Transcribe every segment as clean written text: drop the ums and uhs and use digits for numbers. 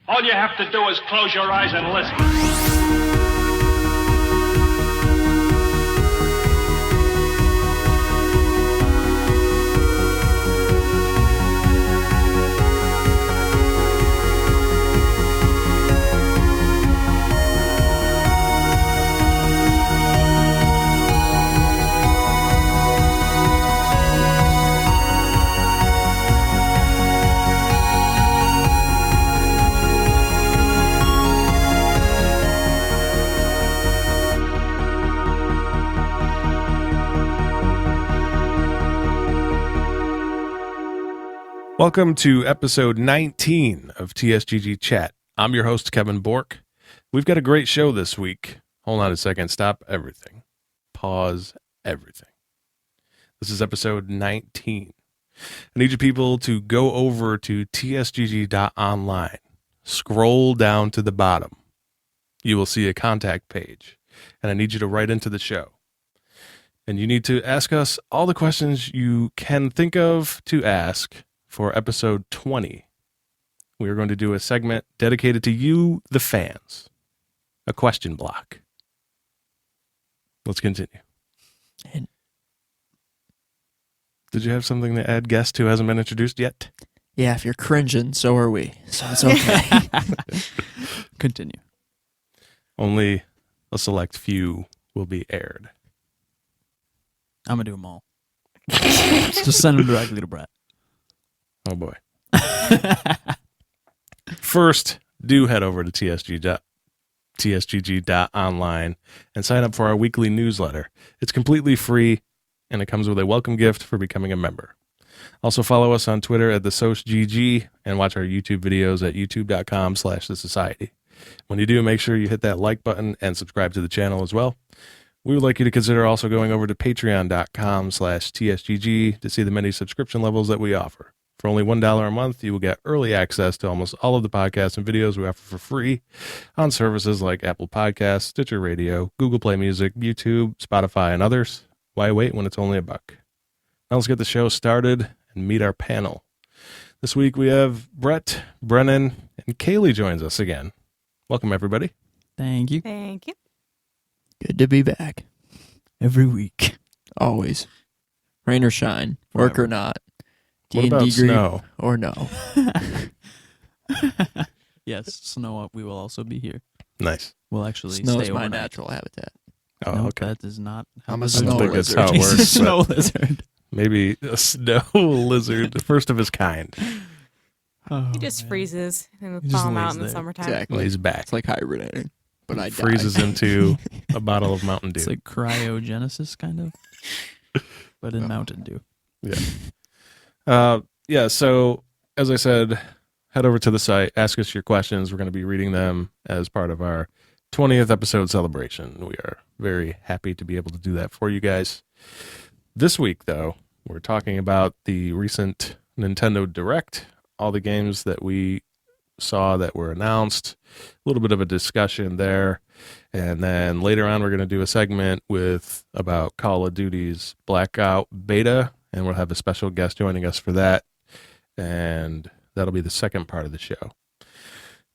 All you have to do is close your eyes and listen. Welcome to episode 19 of TSGG Chat. I'm your host, Kevin Bork. We've got a great show this week. Hold on a second. Stop everything. Pause everything. This is episode 19. I need you people to go over to tsgg.online. Scroll down to the bottom. You will see a contact page, and I need you to write into the show. And you need to ask us all the questions you can think of to ask for episode 20. We are going to do a segment dedicated to you, the fans. A question block. Let's continue. Did you have something to add, guest who hasn't been introduced yet? Yeah, if you're cringing, so are we. So it's okay. Continue. Only a select few will be aired. I'm going to do them all. Just send them directly to Brett. Oh, boy. First, do head over to tsgg.online and sign up for our weekly newsletter. It's completely free, and it comes with a welcome gift for becoming a member. Also, follow us on Twitter at TheSocialGG and watch our YouTube videos at youtube.com/thesociety. When you do, make sure you hit that like button and subscribe to the channel as well. We would like you to consider also going over to patreon.com/TSGG to see the many subscription levels that we offer. For only $1 a month, you will get early access to almost all of the podcasts and videos we offer for free on services like Apple Podcasts, Stitcher Radio, Google Play Music, YouTube, Spotify, and others. Why wait when it's only $1? Now let's get the show started and meet our panel. This week we have Brett, Brennon, and Kailey joins us again. Welcome, everybody. Thank you. Thank you. Good to be back. Every week. Always. Rain or shine. Work Forever. or not. What about D&D snow? or no. Yes, snow up. We will also be here. Nice. We'll actually Snow stay is my overnight. natural habitat. Oh, No, okay. that is not how I'm a this I don't snow think works. that's how it lizard. works. Snow but lizard. maybe a snow lizard, the first of his kind. Oh, He just man. freezes and He thaw just him out lays in the there. summertime. Exactly. Well, he's back. It's like hibernating, but I Freezes die. into a bottle of Mountain Dew. It's like cryogenesis, kind of. But in Mountain Dew. Yeah, so as I said, head over to the site, ask us your questions. We're going to be reading them as part of our 20th episode celebration. We are very happy to be able to do that for you guys. This week, though, we're talking about the recent Nintendo Direct, all the games that we saw that were announced, a little bit of a discussion there. And then later on, we're going to do a segment about Call of Duty's Blackout beta, and we'll have a special guest joining us for that. And that'll be the second part of the show.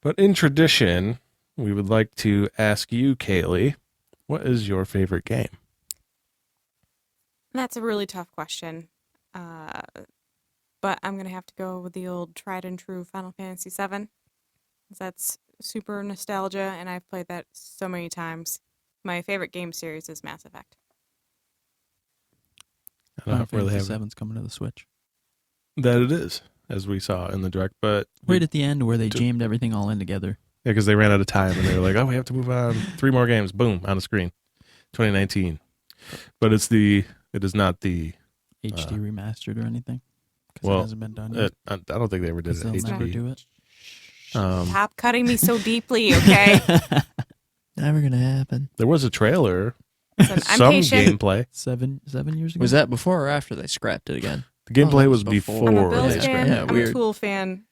But in tradition, we would like to ask you, Kailey, what is your favorite game? That's a really tough question. But I'm going to have to go with the old tried and true Final Fantasy VII. That's super nostalgia, and I've played that so many times. My favorite game series is Mass Effect. I don't Final really Fantasy have VII's coming to the Switch. that. It is, as we saw in the Direct, but Right at the end where they do- jammed everything all in together. yeah, because they ran out of time and they were like, "Oh, we have to move on. 3 more games." Boom, on the screen. 2019, but it is not the. HD remastered or anything. Because well, it hasn't been done yet. I don't think they ever did 'Cause it they'll never HD. do it. Stop cutting me so deeply, okay? Never going to happen. There was a trailer, Listen, I'm some patient. gameplay. 7 years ago? Was that before or after they scrapped it again? The gameplay that was was before. before. I'm a Or Bills they they fan, scrapped it. I'm a Weird. Tool fan,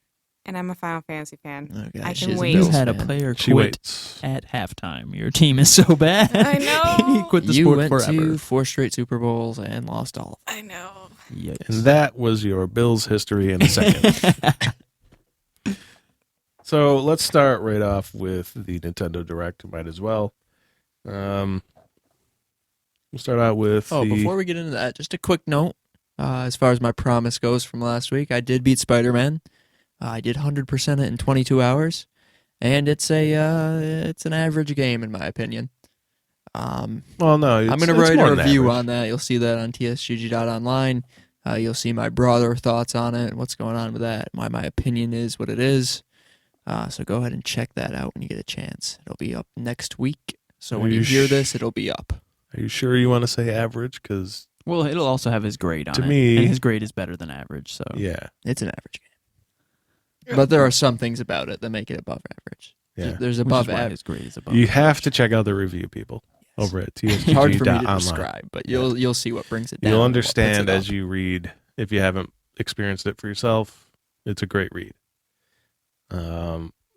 and I'm a Final Fantasy fan. Okay, I she's can a wait. You Bills had a fan. player She quit waits. at halftime. Your team is so bad. I know. he quit the You sport went forever. to 4 straight Super Bowls and lost all. I know. Yikes. And that was your Bills history in a second. So let's start right off with the Nintendo Direct. Might as well. We'll start out with. Before we get into that, just a quick note. As far as my promise goes from last week, I did beat Spider-Man. I did 100% it in 22 hours, and it's an average game in my opinion. Well, no, I'm going to write a review on that. You'll see that on tsgg.online. You'll see my broader thoughts on it, what's going on with that, why my opinion is what it is. So go ahead and check that out when you get a chance. It'll be up next week. So when you hear this, it'll be up. Are you sure you want to say average? Because it'll also have his grade on it. To me, and his grade is better than average. So yeah, it's an average game. But there are some things about it that make it above average. Yeah. There's above average. average. His grade is above. You have to check out the review, people, over at It's hard for me to tsgg.online. describe, but you'll see what brings it down. You'll and what puts understand it as up. you read. If you haven't experienced it for yourself, it's a great read.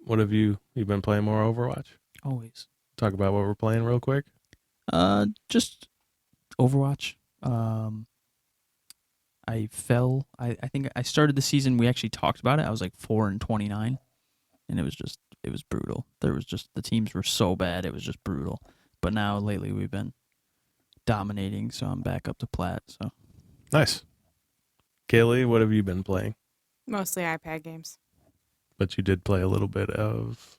What have you've been playing more Overwatch? Always. Talk about what we're playing real quick. Just Overwatch. I fell. I think I started the season. We actually talked about it. I was like 4-29, and it was brutal. The teams were so bad. It was just brutal. But now lately we've been dominating, so I'm back up to plat. So Nice. Kailey, what have you been playing? Mostly iPad games. But you did play a little bit of.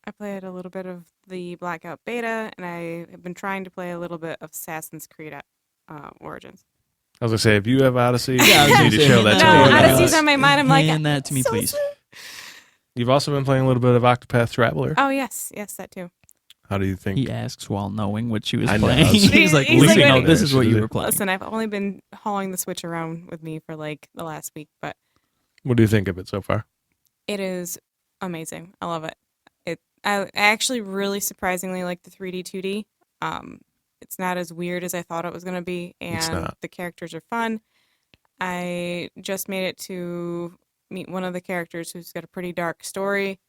I played a little bit of the Blackout beta, and I have been trying to play a little bit of Assassin's Creed Origins. I was gonna say, if you have Odyssey, Yeah, I was you gonna need to say, show that No, to me. Odyssey's on my mind. I'm like, hand that to me, so please. sweet. You've also been playing a little bit of Octopath Traveler. Oh yes, that too. How do you think? He asks while knowing what she was I know. playing. He's like, He's Lucy, like, no, wait. this is what you were playing. Listen, I've only been hauling the Switch around with me for like the last week, but What do you think of it so far? it is amazing. I love it. I actually really surprisingly like the 3D 2D. It's not as weird as I thought it was going to be, It's and not. the characters are fun. I just made it to meet one of the characters who's got a pretty dark story.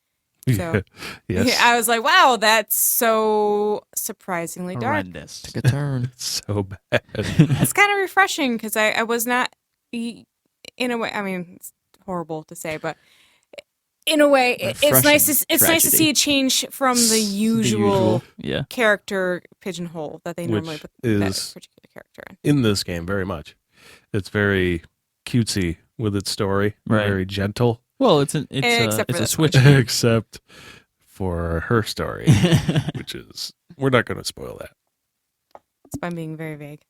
So Yes. I was like, wow, that's so surprisingly dark. Horrendous. Took a turn. It's so bad. It's kind of refreshing because I was not, in a way, I mean, it's horrible to say, but in a way, it's nice to Tragedy. see a change from the usual Yeah. character pigeonhole that they normally Which put that is- particular character in. In this game, very much. It's very cutesy with its story. Right. Very gentle. Well, it's Except for a this Switch one. game. Except for her story, which is, we're not going to spoil that. It's by being very vague.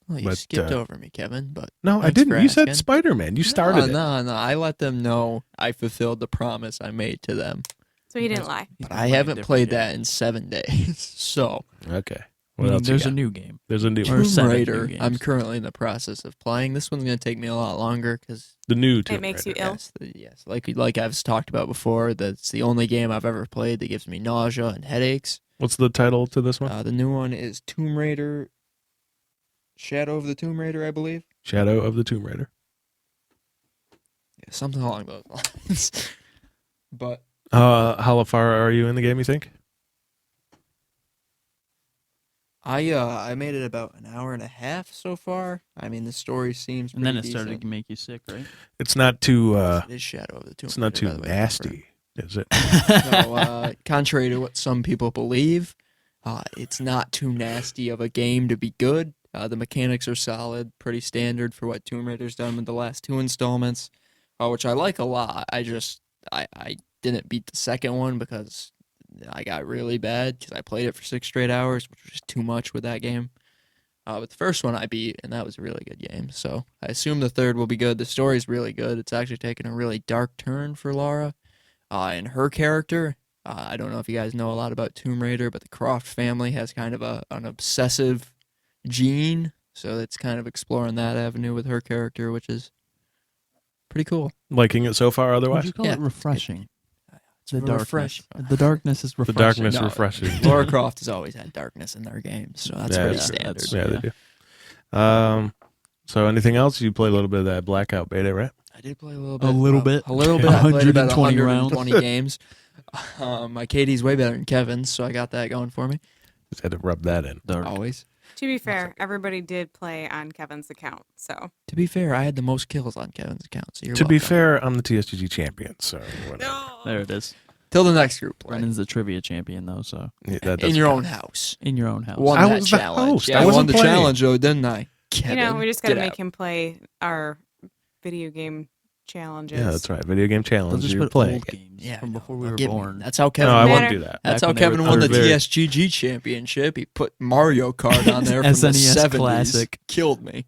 Well, you But, skipped over me, Kevin, but No, I thanks didn't. for You said asking. Spider-Man. You started it. No. I let them know I fulfilled the promise I made to them. So he didn't lie. But I haven't played that in 7 days. So, Okay. I What mean, else you there's a got? new game. There's a new Or one. Tomb 7 new Raider, games. I'm currently in the process of playing. This one's going to take me a lot longer because, The new Tomb makes you Raider. ill. yes, like I've talked about before, that's the only game I've ever played that gives me nausea and headaches. What's the title to this one? The new one is Tomb Raider, Shadow of the Tomb Raider, I believe. Shadow of the Tomb Raider. Yeah, something along those lines. But How far are you in the game, you think? I made it about an hour and a half so far. I mean, the story seems And then it pretty started decent. to make you sick, right? It's not too It is Shadow of the Tomb it's not Raider, too by the way, nasty, is it? No, contrary to what some people believe, it's not too nasty of a game to be good. The mechanics are solid, pretty standard for what Tomb Raider's done with the last 2 installments, which I like a lot. I didn't beat the second one because I got really bad because I played it for 6 straight hours, which was just too much with that game. But the first one I beat, and that was a really good game. So I assume the third will be good. The story's really good. It's actually taken a really dark turn for Lara. And her character, I don't know if you guys know a lot about Tomb Raider, but the Croft family has kind of an obsessive gene. So it's kind of exploring that avenue with her character, which is pretty cool. Liking it so far Would otherwise? you call Yeah. it refreshing? The refreshing. darkness. The darkness is The refreshing. darkness No, refreshing. Lara Croft has always had darkness in their games, so that's Yeah, pretty yeah. standard. Yeah, they do. So anything else? You play a little bit of that Blackout beta, right? I did play a little bit. A little bit. A little bit. I played about 120 120 games. My KD's way better than Kevin's, so I got that going for me. Just had to rub that in. Dark. Always. To be fair, everybody did play on Kevin's account, so To be fair, I had the most kills on Kevin's account. So you're To be welcome. fair, I'm the TSGG champion, so whatever. There it is. Till the next group play. Brennan's the trivia champion, though, so Yeah, that In doesn't your count. own house. in your own house. Won I that was the challenge. host. Yeah, I I won wasn't the playing. challenge, though, didn't I? Kevin, we just got to get make out. him play our video game challenges. Yeah, that's right. Video game They'll challenge. just You're put playing. old games Yeah, from no, before we they'll were get me. born. That's how No, Kevin. I Matter- won't do that. That's Back how when they were Kevin won the very- TSGG championship. He put Mario Kart on there from the SNES 70s. classic. Killed me.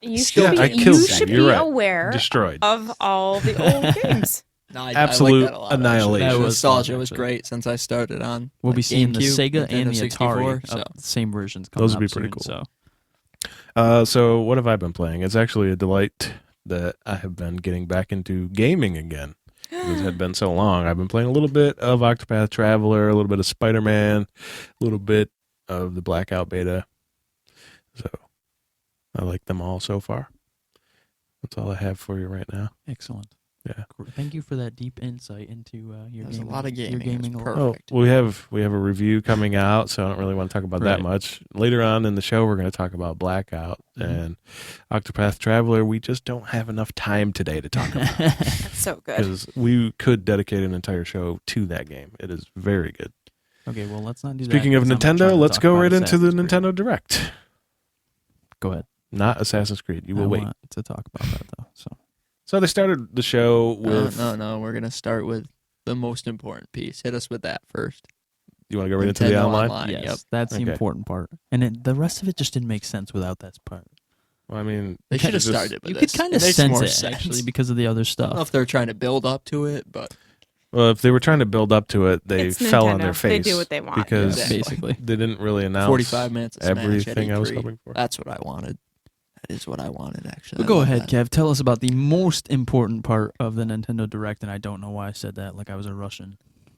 You Still should be, I killed you you. should You're be right. aware Destroyed. of all the old games. No, I Absolute like that a lot, annihilation. actually. That was Nostalgia fun, was actually. great since I started on. We'll be seeing the GameCube, Sega and Nintendo the 64, Atari, so. the same versions coming Those would be up pretty soon, cool. So So what have I been playing? It's actually a delight that I have been getting back into gaming again. It had been so long. I've been playing a little bit of Octopath Traveler, a little bit of Spider-Man, a little bit of the Blackout beta. So I like them all so far. That's all I have for you right now. excellent. Yeah. Thank you for that deep insight into your There's a gaming. lot of your gaming. It was gaming life. perfect. Oh, we have a review coming out, so I don't really want to talk about that Right. much. Later on in the show, we're going to talk about Blackout and Octopath Traveler. We just don't have enough time today to talk about That's so good. because we could dedicate an entire show to that game. It is very good. Okay, well, let's not do that. Speaking of 'cause I'm trying Nintendo, to let's talk go about right into the Assassin's Creed. Nintendo Direct. Go ahead. Not Assassin's Creed. You will I wait. want to talk about that, though. So So they started the show with. No. We're going to start with the most important piece. Hit us with that first. You want to go right into the Nintendo online? Online. yes, Yep. that's the Okay. important part. And the rest of it just didn't make sense without that part. Well, I mean, They you should have just- started with You this. could kind It of makes sense more it, sense. actually, because of the other I don't know stuff. if they're trying to build up to it, but Well, if they were trying to build up to it, they It's fell on Nintendo. their face. They do what they want. because Exactly. Basically. they didn't really announce 45 minutes of Smash at everything I was E3. hoping for. That's what I wanted. That is what I wanted, actually. But I go love ahead, that. Kev. Tell us about the most important part of the Nintendo Direct, and I don't know why I said that like I was a Russian.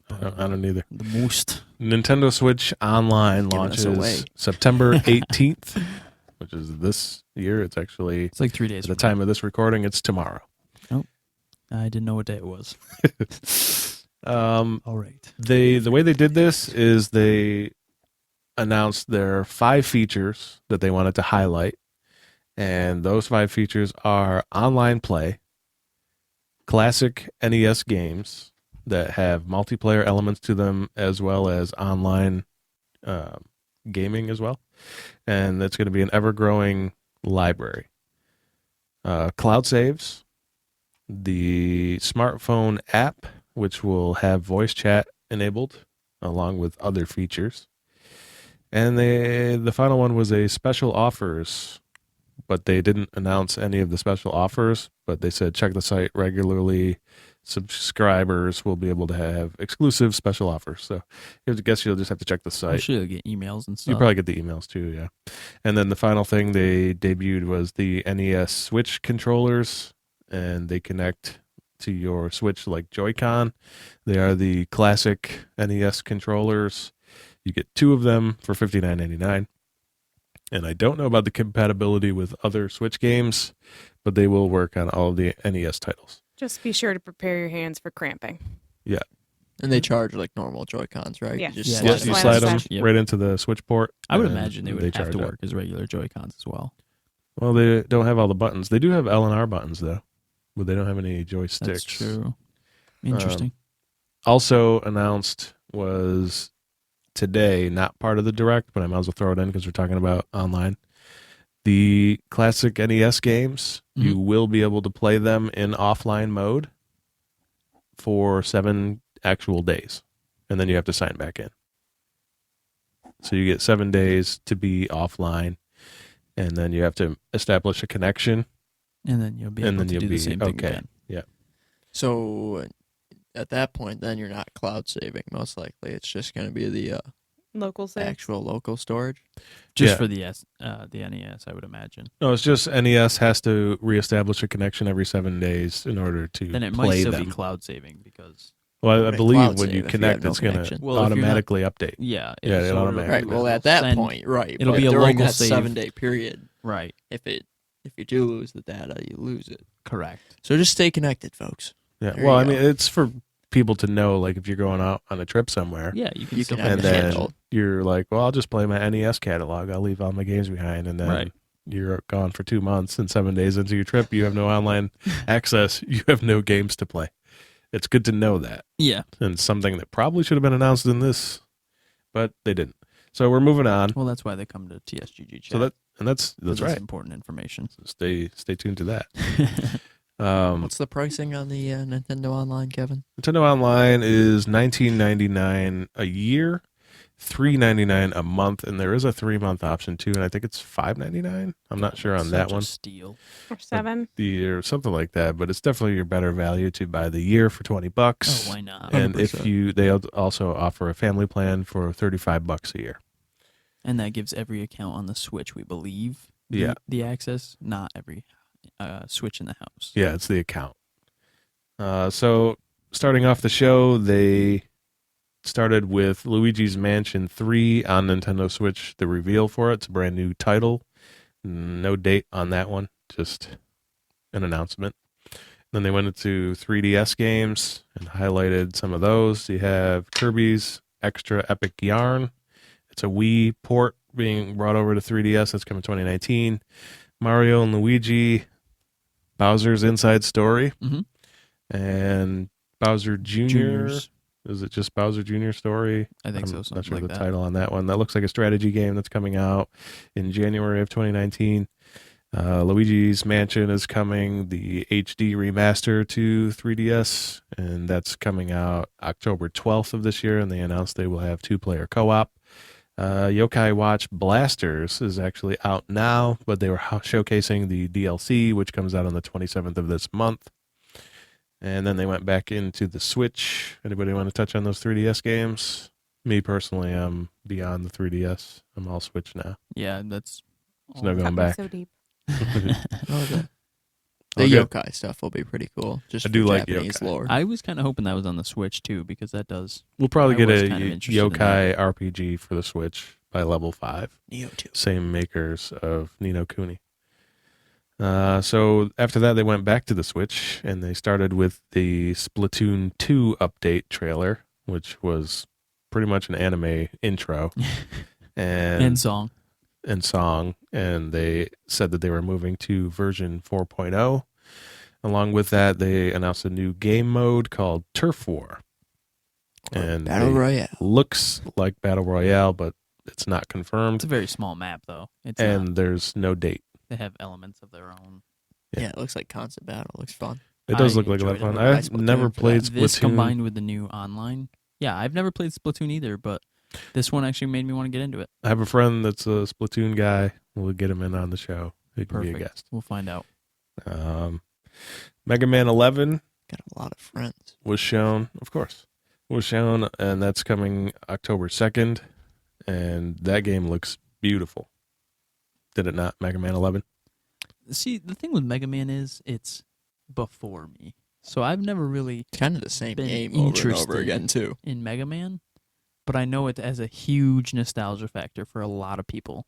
I don't either. The most. Nintendo Switch Online Giving us away. launches September 18th, which is this year. It's actually, It's like 3 days. at the from time of this recording, it's tomorrow. now. I didn't know what day it was. Um, All right. the way they did this is they announced their 5 features that they wanted to highlight, and those 5 features are online play, classic NES games that have multiplayer elements to them, as well as online gaming as well, and that's going to be an ever-growing library. Cloud saves, the smartphone app, which will have voice chat enabled along with other features. And the final one was a special offers, but they didn't announce any of the special offers, but they said check the site regularly. Subscribers will be able to have exclusive special offers. So I guess you'll just have to check the I'm site. sure you'll get emails and stuff. You probably get the emails too, yeah. And then the final thing they debuted was the NES Switch controllers, and they connect to your Switch like Joy-Con. They are the classic NES controllers. You get 2 of them for $59.99. And I don't know about the compatibility with other Switch games, but they will work on all of the NES titles. Just be sure to prepare your hands for cramping. And they charge like normal Joy-Cons, right? Yeah. You just Yeah, slide Yes, them you slide slide them them back. Yep. right into the Switch port. I would and imagine they would have charge to up. work as regular Joy-Cons as well. Well, they don't have all the buttons. They do have L and R buttons, though, but they don't have any joysticks. That's true. Interesting. Also announced was today, not part of the Direct, but I might as well throw it in because we're talking about online. The classic NES games, you will be able to play them in offline mode for 7 actual days, and then you have to sign back in. So you get 7 days to be offline, and then you have to establish a connection. And then you'll be and able then to you'll do the be same thing okay. again. So at that point, then you're not cloud saving. Most likely, it's just going to be the Local saves. actual local storage. Just Yeah. for the NES, I would imagine. No, it's just NES has to reestablish a connection every 7 days in order to Then it might play still them. be cloud saving because Well, I Would it believe cloud when save you if you connect, have no it's going connection? to Well, if you're not- automatically update. yeah, Yeah, it so it'll- automatically Right. Well, it'll at that send- point, right. it'll but be a during local that save. 7-day period. right, If you do lose the data, you lose it. correct. So just stay connected, folks. Yeah. There Well, I you mean, go. it's for people to know, like, if you're going out on a trip somewhere, Yeah, you can You still can play have and it then handled. you're like, well, I'll just play my NES catalog. I'll leave all my games behind, and then Right. you're gone for 2 months, and 7 days into your trip, you have no online access. You have no games to play. it's good to know that. Yeah. And something that probably should have been announced in this, but they didn't. So we're moving on. Well, that's why they come to TSGG chat. So that's This right. is important information. So stay tuned to that. What's the pricing on the Nintendo Online, Kevin? Nintendo Online is $19.99 a year, $3.99 a month, and there is a 3-month option too, and I think it's $5.99. I'm not sure on that Such a one. steal. Or 7. Or something like that, but it's definitely your better value to buy the year for $20. Oh, why not? And 100%. they also offer a family plan for $35 a year. And that gives every account on the Switch, we believe, Yeah. the access, not every Switch in the house. Yeah, it's the account. So starting off the show, they started with Luigi's Mansion 3 on Nintendo Switch. The reveal for it's a brand new title. No date on that one, just an announcement. Then they went into 3DS games and highlighted some of those. You have Kirby's Extra Epic Yarn. It's a Wii port being brought over to 3DS. That's coming 2019. Mario and Luigi, Bowser's Inside Story, Mhm. and Bowser Jr. Juniors. Is it just Bowser Jr. Story? I think I'm so, not something sure like the that. title on that one. That looks like a strategy game that's coming out in January of 2019. Luigi's Mansion is coming, the HD remaster to 3DS, and that's coming out October 12th of this year, and they announced they will have 2-player co-op. Yokai Watch Blasters is actually out now, but they were showcasing the DLC, which comes out on the 27th of this month. And then they went back into the Switch. Anybody want to touch on those 3DS games? Me personally, I'm beyond the 3DS. I'm all Switch now. Yeah, that's. There's no going back. So deep. The All good. yokai stuff will be pretty cool. Just I do for like Japanese yokai. lore. I was kind of hoping that was on the Switch too, because that does. We'll probably I get was a kind of interested in Yokai RPG for the Switch by level 5. Neo 2. Same makers of Ni no Kuni. So after that, they went back to the Switch, and they started with the Splatoon 2 update trailer, which was pretty much an anime intro And song. and song, and they said that they were moving to version 4.0. Along with that, they announced a new game mode called Turf War. And Battle they- Royale. Looks like Battle Royale, but it's not It's confirmed, a very small map, though. It's and not, there's no date. they have elements of their own. Yeah, it looks like concept battle. Looks fun. It does I look like a lot of enjoyed fun. it. I've never Splatoon for played that. This Splatoon. combined with the new online. Yeah, I've never played Splatoon either, but this one actually made me want to get into it. I have a friend that's a Splatoon guy. We'll get him in on the show. He can be a Perfect. guest. We'll find out. Mega Man 11 Got a lot of friends. was shown, of course, and that's coming October 2nd, and that game looks beautiful. Did it not, Mega Man 11? See, the thing with Mega Man is it's before me. So I've never really It's kind of the same been game over and interested over again, too. in Mega Man, but I know it has a huge nostalgia factor for a lot of people.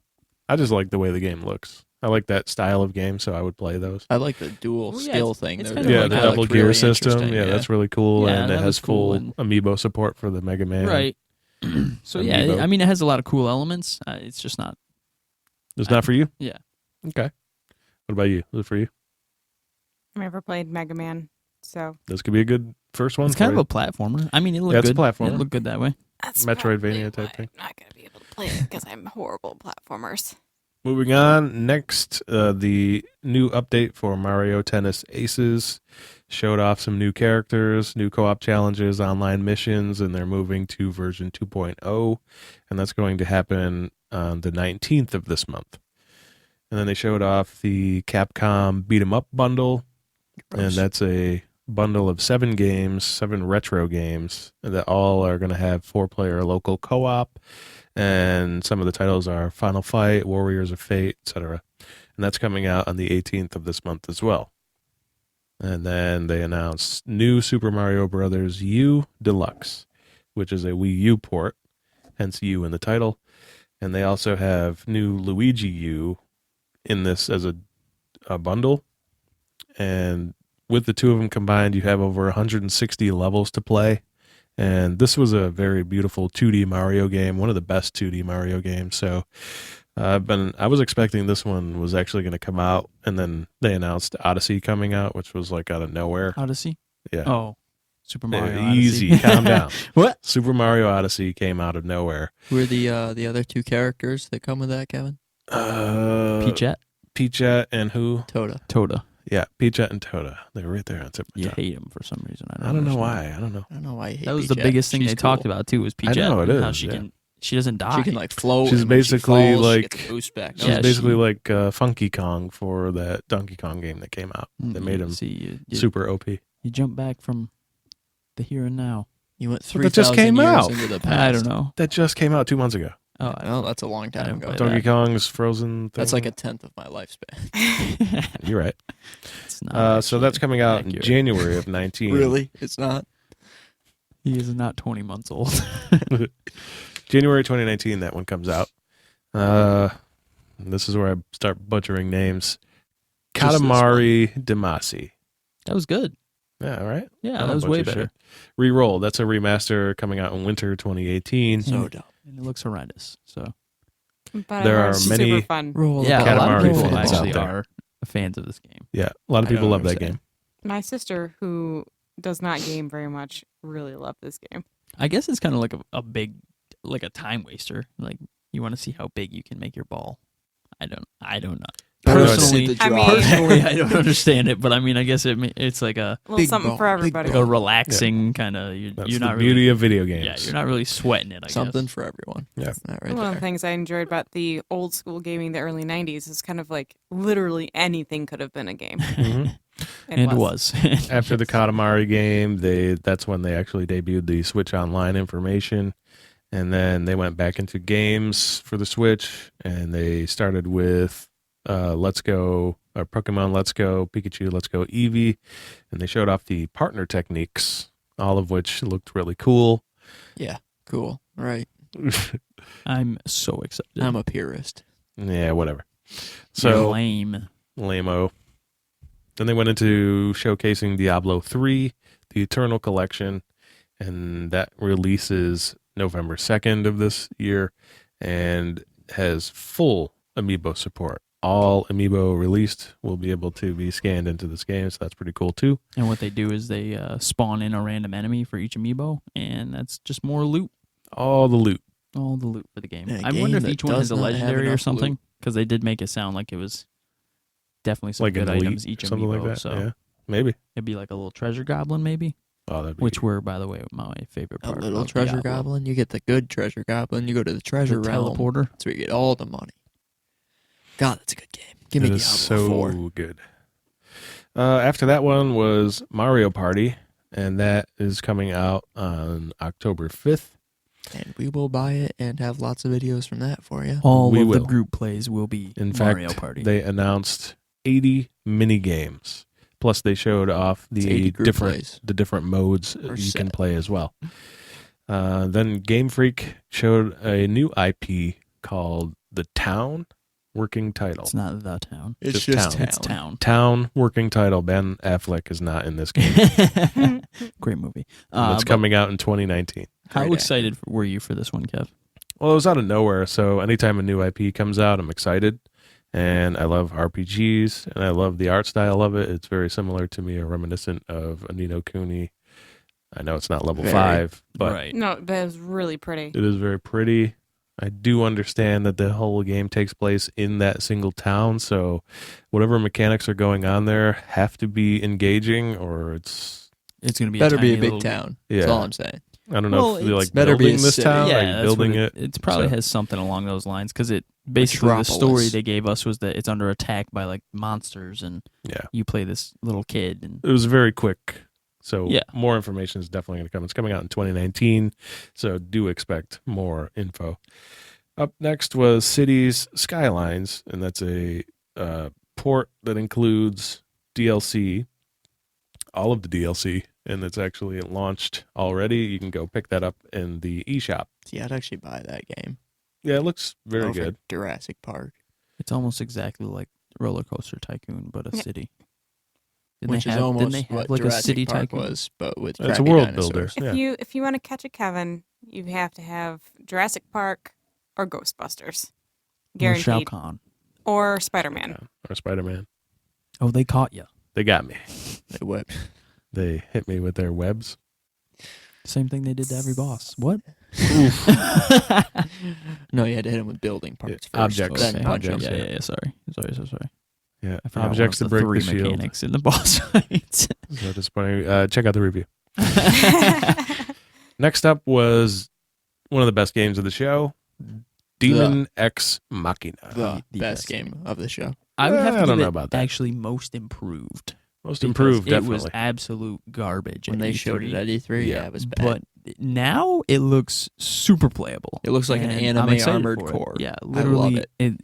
I just like the way the game looks. I like that style of game, so I would play those. I like the dual Well, yeah, skill it's- thing. it's they're kind of doing. Yeah, like the That double looked gear really system. interesting, Yeah, that's really cool, Yeah, and it that has was cool, full and- amiibo support for the Mega Man. Right. So Amiibo. yeah, I mean, it has a lot of cool elements. It's just not. It's not for you? Yeah. Okay. What about you? Is it for you? I've never played Mega Man, so This could be a good first one It's for kind you. of a platformer. I mean, it looked Yeah, it's a good. platformer. It looked good that way. that's Metroidvania probably type why thing. I'm not gonna be able to play it because I'm horrible at platformers. Moving on, next, the new update for Mario Tennis Aces showed off some new characters, new co-op challenges, online missions, and they're moving to version 2.0, and that's going to happen on the 19th of this month. And then they showed off the Capcom Beat 'em Up bundle, and that's a bundle of 7 games, 7 retro games, that all are going to have 4-player local co-op. And some of the titles are Final Fight, Warriors of Fate, etc. And that's coming out on the 18th of this month as well. And then they announced new Super Mario Bros. U Deluxe, which is a Wii U port, hence U in the title. And they also have new Luigi U in this as a bundle. And with the two of them combined, you have over 160 levels to play. And this was a very beautiful 2D Mario game, one of the best 2D Mario games. So I was expecting this one was actually going to come out, and then they announced Odyssey coming out, which was like out of nowhere. Odyssey. Yeah. Oh, Super Mario Odyssey. Easy, calm down. What? Super Mario Odyssey came out of nowhere. Who are the other two characters that come with that, Kevin? Peachette? Peachette and who? Toda. Yeah, Peachette and Toda. They were right there on tip of the You tongue. hate him for some reason. I don't know understand. why. I don't know. I don't know why you hate That was the Peachette. biggest thing She's they cool. talked about too was I Peachette. know, it and how is, yeah. she doesn't die. She can like float. She's and when basically she falls, she like- gets a boost back. She's Yeah, basically she- like Funky Kong for that Donkey Kong game that came out. That made him super OP. You jump back from the here and now. You went But that just 3,000 came years out. into the past. I don't know. That just came out 2 months ago. Oh, No, that's a long I time don't ago. play Donkey that. Kong's Frozen thing. That's like a tenth of my lifespan. You're right. it's not So that's coming out accurate. in January of 19. Really? It's not. He is not 20 months old. January 2019, that one comes out. This is where I start butchering names. Just this Katamari Damacy. That was good. Yeah, all right. Yeah, I that don't was way butcher better. shit. Reroll. That's a remaster coming out in winter 2018. So dumb. And it looks horrendous. So But There I heard are it's many- super fun. Roll yeah, a lot of Katamari people fans out actually there. are fans of this game. Yeah, a lot of I know people what love I'm that saying. game. My sister, who does not game very much, really loved this game. I guess it's kind of like a big, like a time waster. Like you want to see how big you can make your ball. I don't know. I don't know. Personally, I mean- personally, I don't understand it, but I mean, I guess it's like a Well, Big something ball, for big everybody. like a relaxing kind of. That's You're the not beauty really, of video games. yeah, you're not really sweating it. I Something guess. for everyone. Yeah. That's not right One of the there. things I enjoyed about the old school gaming, the early 90s, is kind of like literally anything could have been a game. Mhm. And it was. After the Katamari game, that's when they actually debuted the Switch Online information. And then they went back into games for the Switch, and they started with Let's Go, Pokemon Let's Go, Pikachu Let's Go Eevee, and they showed off the partner techniques, all of which looked really cool. Yeah. Cool. Right. I'm so excited. I'm a purist. Yeah, whatever. You're So lame. lame-o. Then they went into showcasing Diablo 3, the Eternal Collection, and that releases November 2nd of this year and has full amiibo support. All amiibo released will be able to be scanned into this game, so that's pretty cool too. And what they do is they spawn in a random enemy for each amiibo, and that's just more loot. All the loot. All the loot for the game. A I wonder if game each that one has does a not have legendary or enough something, loot. because they did make it sound like it was definitely some Like good an elite, items each something amiibo. like that. So Yeah, maybe. it'd be like a little treasure goblin, maybe, Oh, that'd be which were, by the way, my favorite A part. little of treasure Diablo. goblin. You get the good treasure goblin. You go to the treasure The realm. teleporter. That's where you get all the money. God, that's a good game. Give me It Diablo is so 4. good. After that one was Mario Party, and that is coming out on October 5th. And we will buy it and have lots of videos from that for you. All We of will. the group plays will be In Mario fact, Party. they announced 80 mini games. Plus, they showed off It's the 80 group different plays. the different modes Per you can set. play as well. Then Game Freak showed a new IP called The Town, working title. It's not the town. It's just Town. It's town. Town, working title. Ben Affleck is not in this game. Great movie. It's But coming out in 2019. How Great excited were you for this one, Kev? Well, it was out of nowhere, so anytime a new IP comes out, I'm excited. And I love RPGs, and I love the art style of it. It's very similar to me, or reminiscent of a Nino Kuni. I know it's not level Very. 5, but right. No, but was really pretty. it is very pretty. I do understand that the whole game takes place in that single town, so whatever mechanics are going on there have to be engaging, or it's It's going to be Better a be a tiny big little- town. Yeah. That's all I'm saying. I don't know Well, if you're it's like better be building a this city. town, Yeah, like that's building what it. It probably So- has something along those lines because it basically the story Metropolis. they gave us was that it's under attack by like monsters, and Yeah. you play this little kid, and It was very quick. So Yeah. more information is definitely going to come. It's coming out in 2019, so do expect more info. Up next was Cities Skylines, and that's a port that includes DLC, all of the DLC, and it's actually launched already. You can go pick that up in the eShop. See, I'd actually buy that game. Yeah, it looks very Over good. Jurassic Park. it's almost exactly like Roller Coaster Tycoon, but a Yeah. city. Which is didn't almost they have what like Jurassic a city Park tycoon? was, but with It's a crappy world dinosaurs. builder. Yeah. If you want to catch a Kevin, you have to have Jurassic Park or Ghostbusters, Or Shao guaranteed, Kahn. or Spider-Man. Yeah. Or Spider-Man. Oh, they caught you. They got me. They whipped. They hit me with their webs. Same thing they did to every boss. What? No, you had to hit him with building parts first. Objects. Then Okay. punch him. Objects. Yeah. Sorry. Yeah, I forgot objects to one of the break three the shield. mechanics in the boss fights. So disappointing. Check out the review. Next up was one of the best games of the show, Demon X Machina. The The best best game of the show. I would have to I don't give know it about that. actually most improved. Most because improved, It definitely. was absolute garbage When at they E3, showed it at E3, Yeah. it was bad. but now it looks super playable. It looks like an And I'm anime excited Armored for it. Core. Yeah, I literally, love it.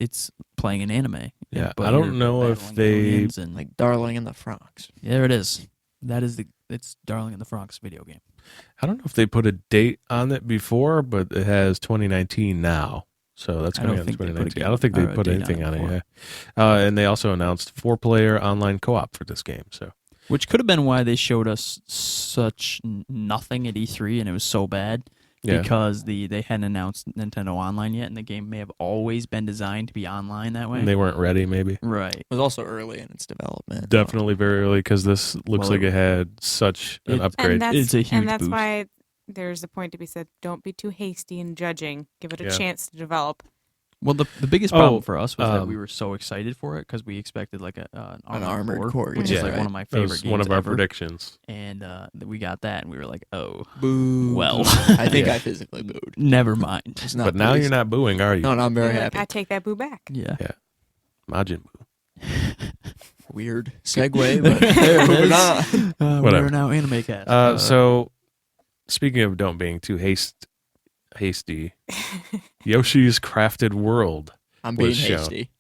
it's playing an anime. Yeah, but I don't you're know if battling they- aliens and Like Darling in the Franxx. there it is. It's Darling in the Franxx video game. I don't know if they put a date on it before, but it has 2019 now. So that's I coming don't out in think they put a 2019. I don't think they game or a put date on anything it on it, before. yeah. And they also announced 4-player online co-op for this game. So Which could have been why they showed us such nothing at E3 and it was so bad. yeah, Because they hadn't announced Nintendo Online yet, and the game may have always been designed to be online that way. they weren't ready maybe. Right. It was also early in its development. Definitely very early because this looks Well, like it had such an it- upgrade. And that's, It's a huge and that's boost. why there's a point to be said. Don't be too hasty in judging. Give it a Yeah. chance to develop. Well, the biggest problem Oh, for us was that we um, were so excited for it because we expected like an Armored Core, Core, which yeah. is like Right. one of my That favorite was games one of our ever. predictions. And we got that, and we were like, oh, Boo. well, I think Yeah. I physically booed. never mind. It's not But now pleased. you're not booing, are you? No, I'm very You're like, happy. I take that boo back. Yeah. Majin Buu. Weird segue, but moving on. Whatever. We're now Anime Cast. So, speaking of don't being too hasty, Yoshi's Crafted World, I'm was being shown. hasty.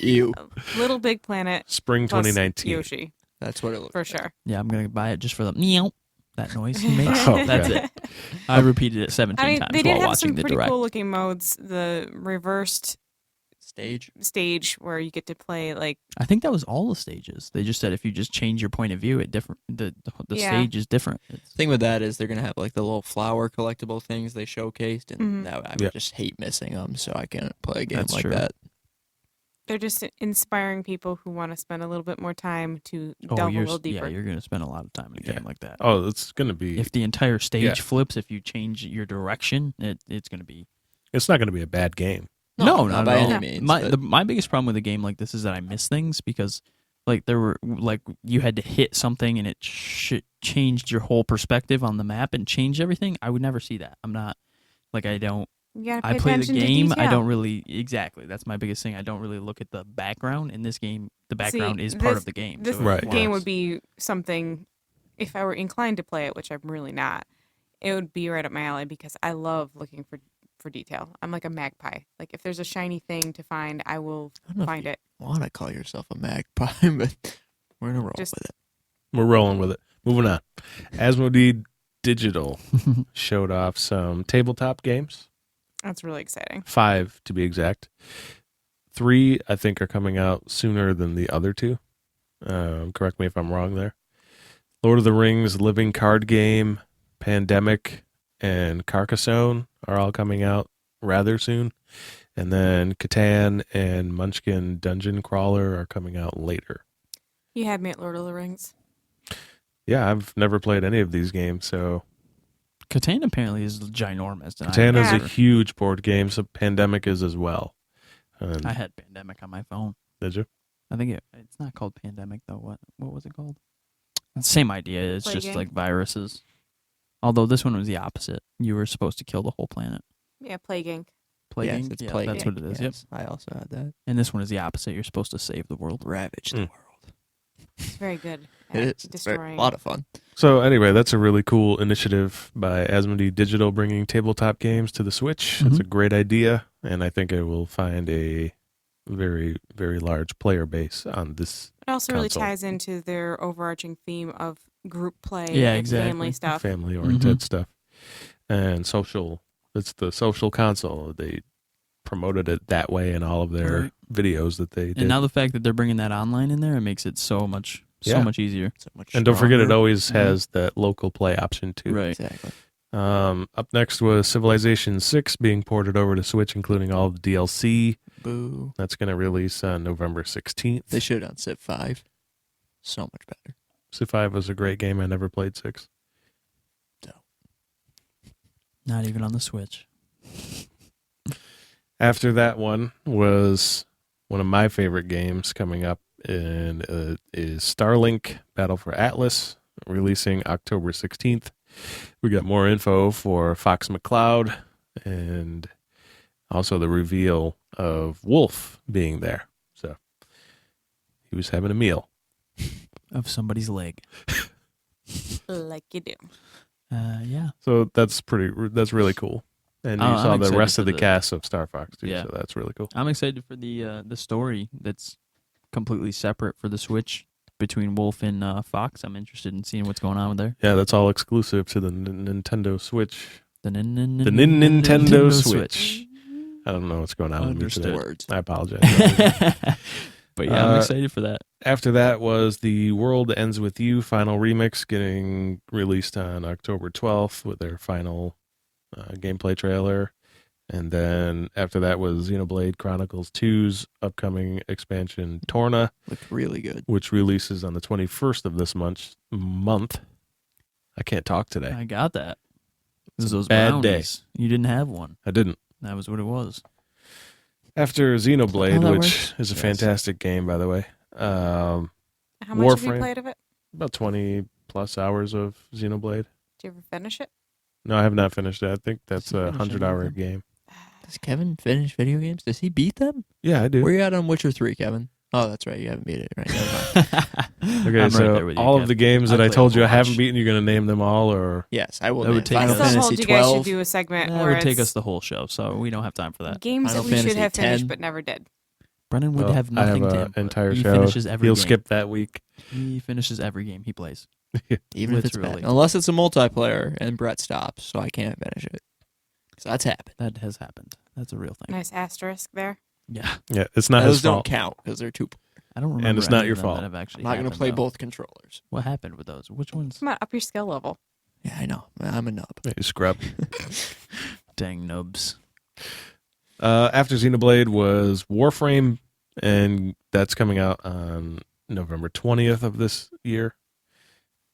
You. Little Big Planet spring plus 2019. Yoshi That's what it looks for like. sure. Yeah, I'm gonna buy it just for the meow. That noise he makes. Oh, That's okay. it. I repeated it 17 I mean, times they did while have watching some the pretty direct. cool looking modes. The reversed Stage. stage where you get to play like I think that was all the stages. They just said if you just change your point of view, it different. The Yeah. stage is different. It's, Thing with that is they're gonna have like the little flower collectible things they showcased, and Mhm. that I Yeah. would just hate missing them. So I can't play a game That's like true. that. they're just inspiring people who want to spend a little bit more time to oh, delve a you're little deeper. yeah, you're gonna spend a lot of time in a Yeah. game like that. Oh, it's going to be. If the entire stage Yeah. flips, if you change your direction, it's gonna be It's not going to be a bad game. no, not not by at all. any means. My but my biggest problem with a game like this is that I miss things because like there were like you had to hit something and it changed your whole perspective on the map and changed everything. I would never see that. I'm not like I don't. You gotta pay I play the attention to game. I detail. don't really exactly. That's my biggest thing. I don't really look at the background in this game. The background is part this- of the game. This so it Right. game works. would be something, if I were inclined to play it, which I'm really not, it would be right up my alley because I love looking for detail. I'm like a magpie. Like if there's a shiny thing to find, I will I don't know if find you it. want to call yourself a magpie, but we're gonna roll Just- with it. We're rolling with it. Moving on. Asmodee Digital showed off some tabletop games. That's really exciting. 5 to be exact. 3, I think, are coming out sooner than the other 2. Correct me if I'm wrong there. Lord of the Rings Living Card Game, Pandemic, and Carcassonne are all coming out rather soon. And then Catan and Munchkin Dungeon Crawler are coming out later. You had me at Lord of the Rings. Yeah, I've never played any of these games, so Catan apparently is ginormous. and Catan is Yeah. a huge board game, so Pandemic is as well. And, I had Pandemic on my phone. did you? I think it's not called Pandemic though. What was it called? Same idea. It's Plague just game? like viruses. Although this one was the opposite. You were supposed to kill the whole planet. Yeah, Plaguing. Plaguing. Yes, it's Yeah, plaguing. that's what it is. Yep. Yes, I also had that. And this one is the opposite. You're supposed to save the world. Ravage the Mm. world. It's very good. It at is. It's destroying. a lot of fun. So anyway, that's a really cool initiative by Asmodee Digital bringing tabletop games to the Switch. It's a great idea, and I think it will find a very, very large player base on this It also really console. ties into their overarching theme of group play Yeah, and exactly. family stuff. family-oriented stuff. And social, it's the social console. They promoted it that way in all of their Right. videos that they did. And now the fact that they're bringing that online in there, it makes it so much Yeah. easier. So much And don't forget, it stronger. always has that local play option too. Right. Exactly. Up next was Civilization 6 being ported over to Switch, including all of the DLC. Boo. That's going to release on November 16th. They should on Civ 5. So much better. Civ 5 was a great game. I never played 6. Not even on the Switch. After that one was one of my favorite games coming up, and is Starlink Battle for Atlas, releasing October 16th. We got more info for Fox McCloud, and also the reveal of Wolf being there. So he was having a meal. Of somebody's leg. Like you do. Yeah. So that's really cool. And you I'm saw the excited rest for of the the- cast of Star Fox too. Yeah. So that's really cool. I'm excited for the story that's completely separate for the Switch between Wolf and Fox. I'm interested in seeing what's going on with there. Yeah, that's all exclusive to the Nintendo Switch. The Nintendo Switch. I don't know what's going on with me Understood. today. Words. I apologize. But yeah, I'm excited for that. After that was The World Ends With You final remix, getting released on October 12th with their final gameplay trailer. And then after that was Xenoblade Chronicles 2's upcoming expansion, Torna, Looked really good. which releases on the 21st of this month. I can't talk today. I got that. It was those bad day. brownies. You didn't have one. I didn't. That was what it was. After Xenoblade, How that which works? is a Yes. fantastic game, by the way. How much have Warframe. you played of it? About 20 plus hours of Xenoblade. Did you ever finish it? No, I have not finished it. I think that's Did you a finish 100-hour anything? game. Does Kevin finish video games? Does he beat them? Yeah, I do. Where you at on Witcher 3, Kevin? Oh, that's right. You haven't beat it. Right. Never mind. Okay, I'm so right there with you, all Kev. of the games that I I played told you I a haven't bunch. beaten, you're going to name them all, or Yes, I will. That would name take Final us- I still Fantasy told you guys 12. should do a segment That where would take it's us the whole show, so we don't have time for that. games Final that we should Fantasy have finished 10. but never did. Brennan would Well, have I nothing have to an input. entire He show. finishes every He'll game. skip that week. He finishes every game he plays. Even if it's Literally. bad. Unless it's a multiplayer and Brett stops, so I can't finish it. So that's happened. That has happened. That's a real thing. Nice asterisk there. Yeah. Yeah, it's not Those his don't fault. count because they're two. I don't remember. it's not any your of them fault. That have actually I'm not going to happened, play though. both controllers. What happened with those? Which ones? Come on, up your skill level. Yeah, I know. I'm a nub. Yeah, you scrub. Dang nubs. After Xenoblade was Warframe, and that's coming out on November 20th of this year.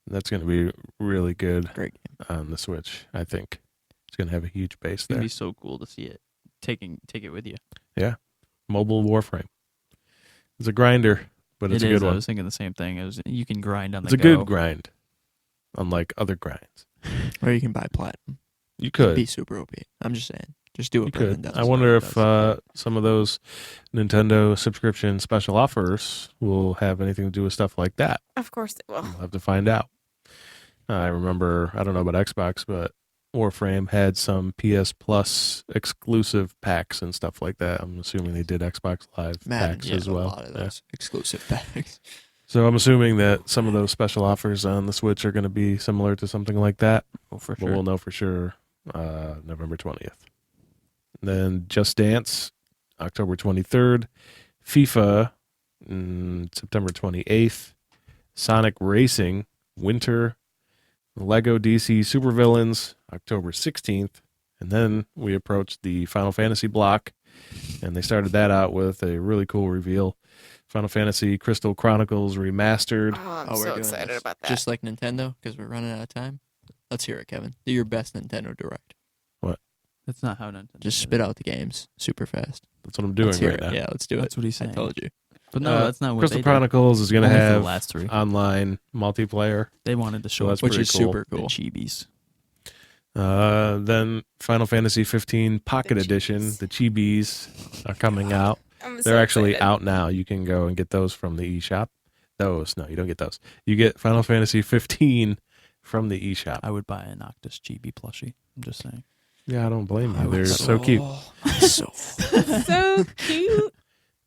That's going to be really good Great game. on the Switch, I think. It's going to have a huge base It's gonna there. be so cool to see it. Take it with you. Mobile Warframe. It's a grinder, but it's It a good is. I one. was thinking the same thing. You can grind on It's the a go. good grind, unlike other grinds. Or you can buy platinum. You Be could. super OP. I'm just saying. Just do You what Brennan could. does. I wonder if does. some of those Nintendo subscription special offers will have anything to do with stuff like that. Of course it will. We'll have to find out. I remember, I don't know about Xbox, but Warframe had some PS Plus exclusive packs and stuff like that. I'm assuming they did Xbox Live Madden packs did as a well. lot of Yeah. those exclusive packs. So I'm assuming that some of those special offers on the Switch are going to be similar to something like that. Oh, for But sure. we'll know for sure November 20th. Then Just Dance, October 23rd. FIFA, September 28th. Sonic Racing, Winter. Lego DC Supervillains, October 16th. And then we approached the Final Fantasy block, and they started that out with a really cool reveal. Final Fantasy Crystal Chronicles Remastered. Oh, I'm we're so doing excited this. about that. Just like Nintendo, because we're running out of time. Let's hear it, Kevin. Do your best Nintendo Direct. That's not how Nintendo. Just does spit it. out the games super fast. That's what I'm doing Let's hear right it. now. Yeah, let's do That's it. what he's I saying. told you. But no, that's not what Crystal they Chronicles is going to Only for the have last three. online multiplayer. did. They wanted to show So us that's Which pretty is cool. super the cool. chibis. Then Final Fantasy 15 Pocket The Edition, Chibis. the Chibis are coming out. I'm so They're actually excited. out now. You can go and get those from the eShop. No, you don't get those. You get Final Fantasy 15 from the eShop. I would buy a Noctis chibi plushie. I'm just saying. Yeah, I don't blame I you. would They're so cute. So So cute.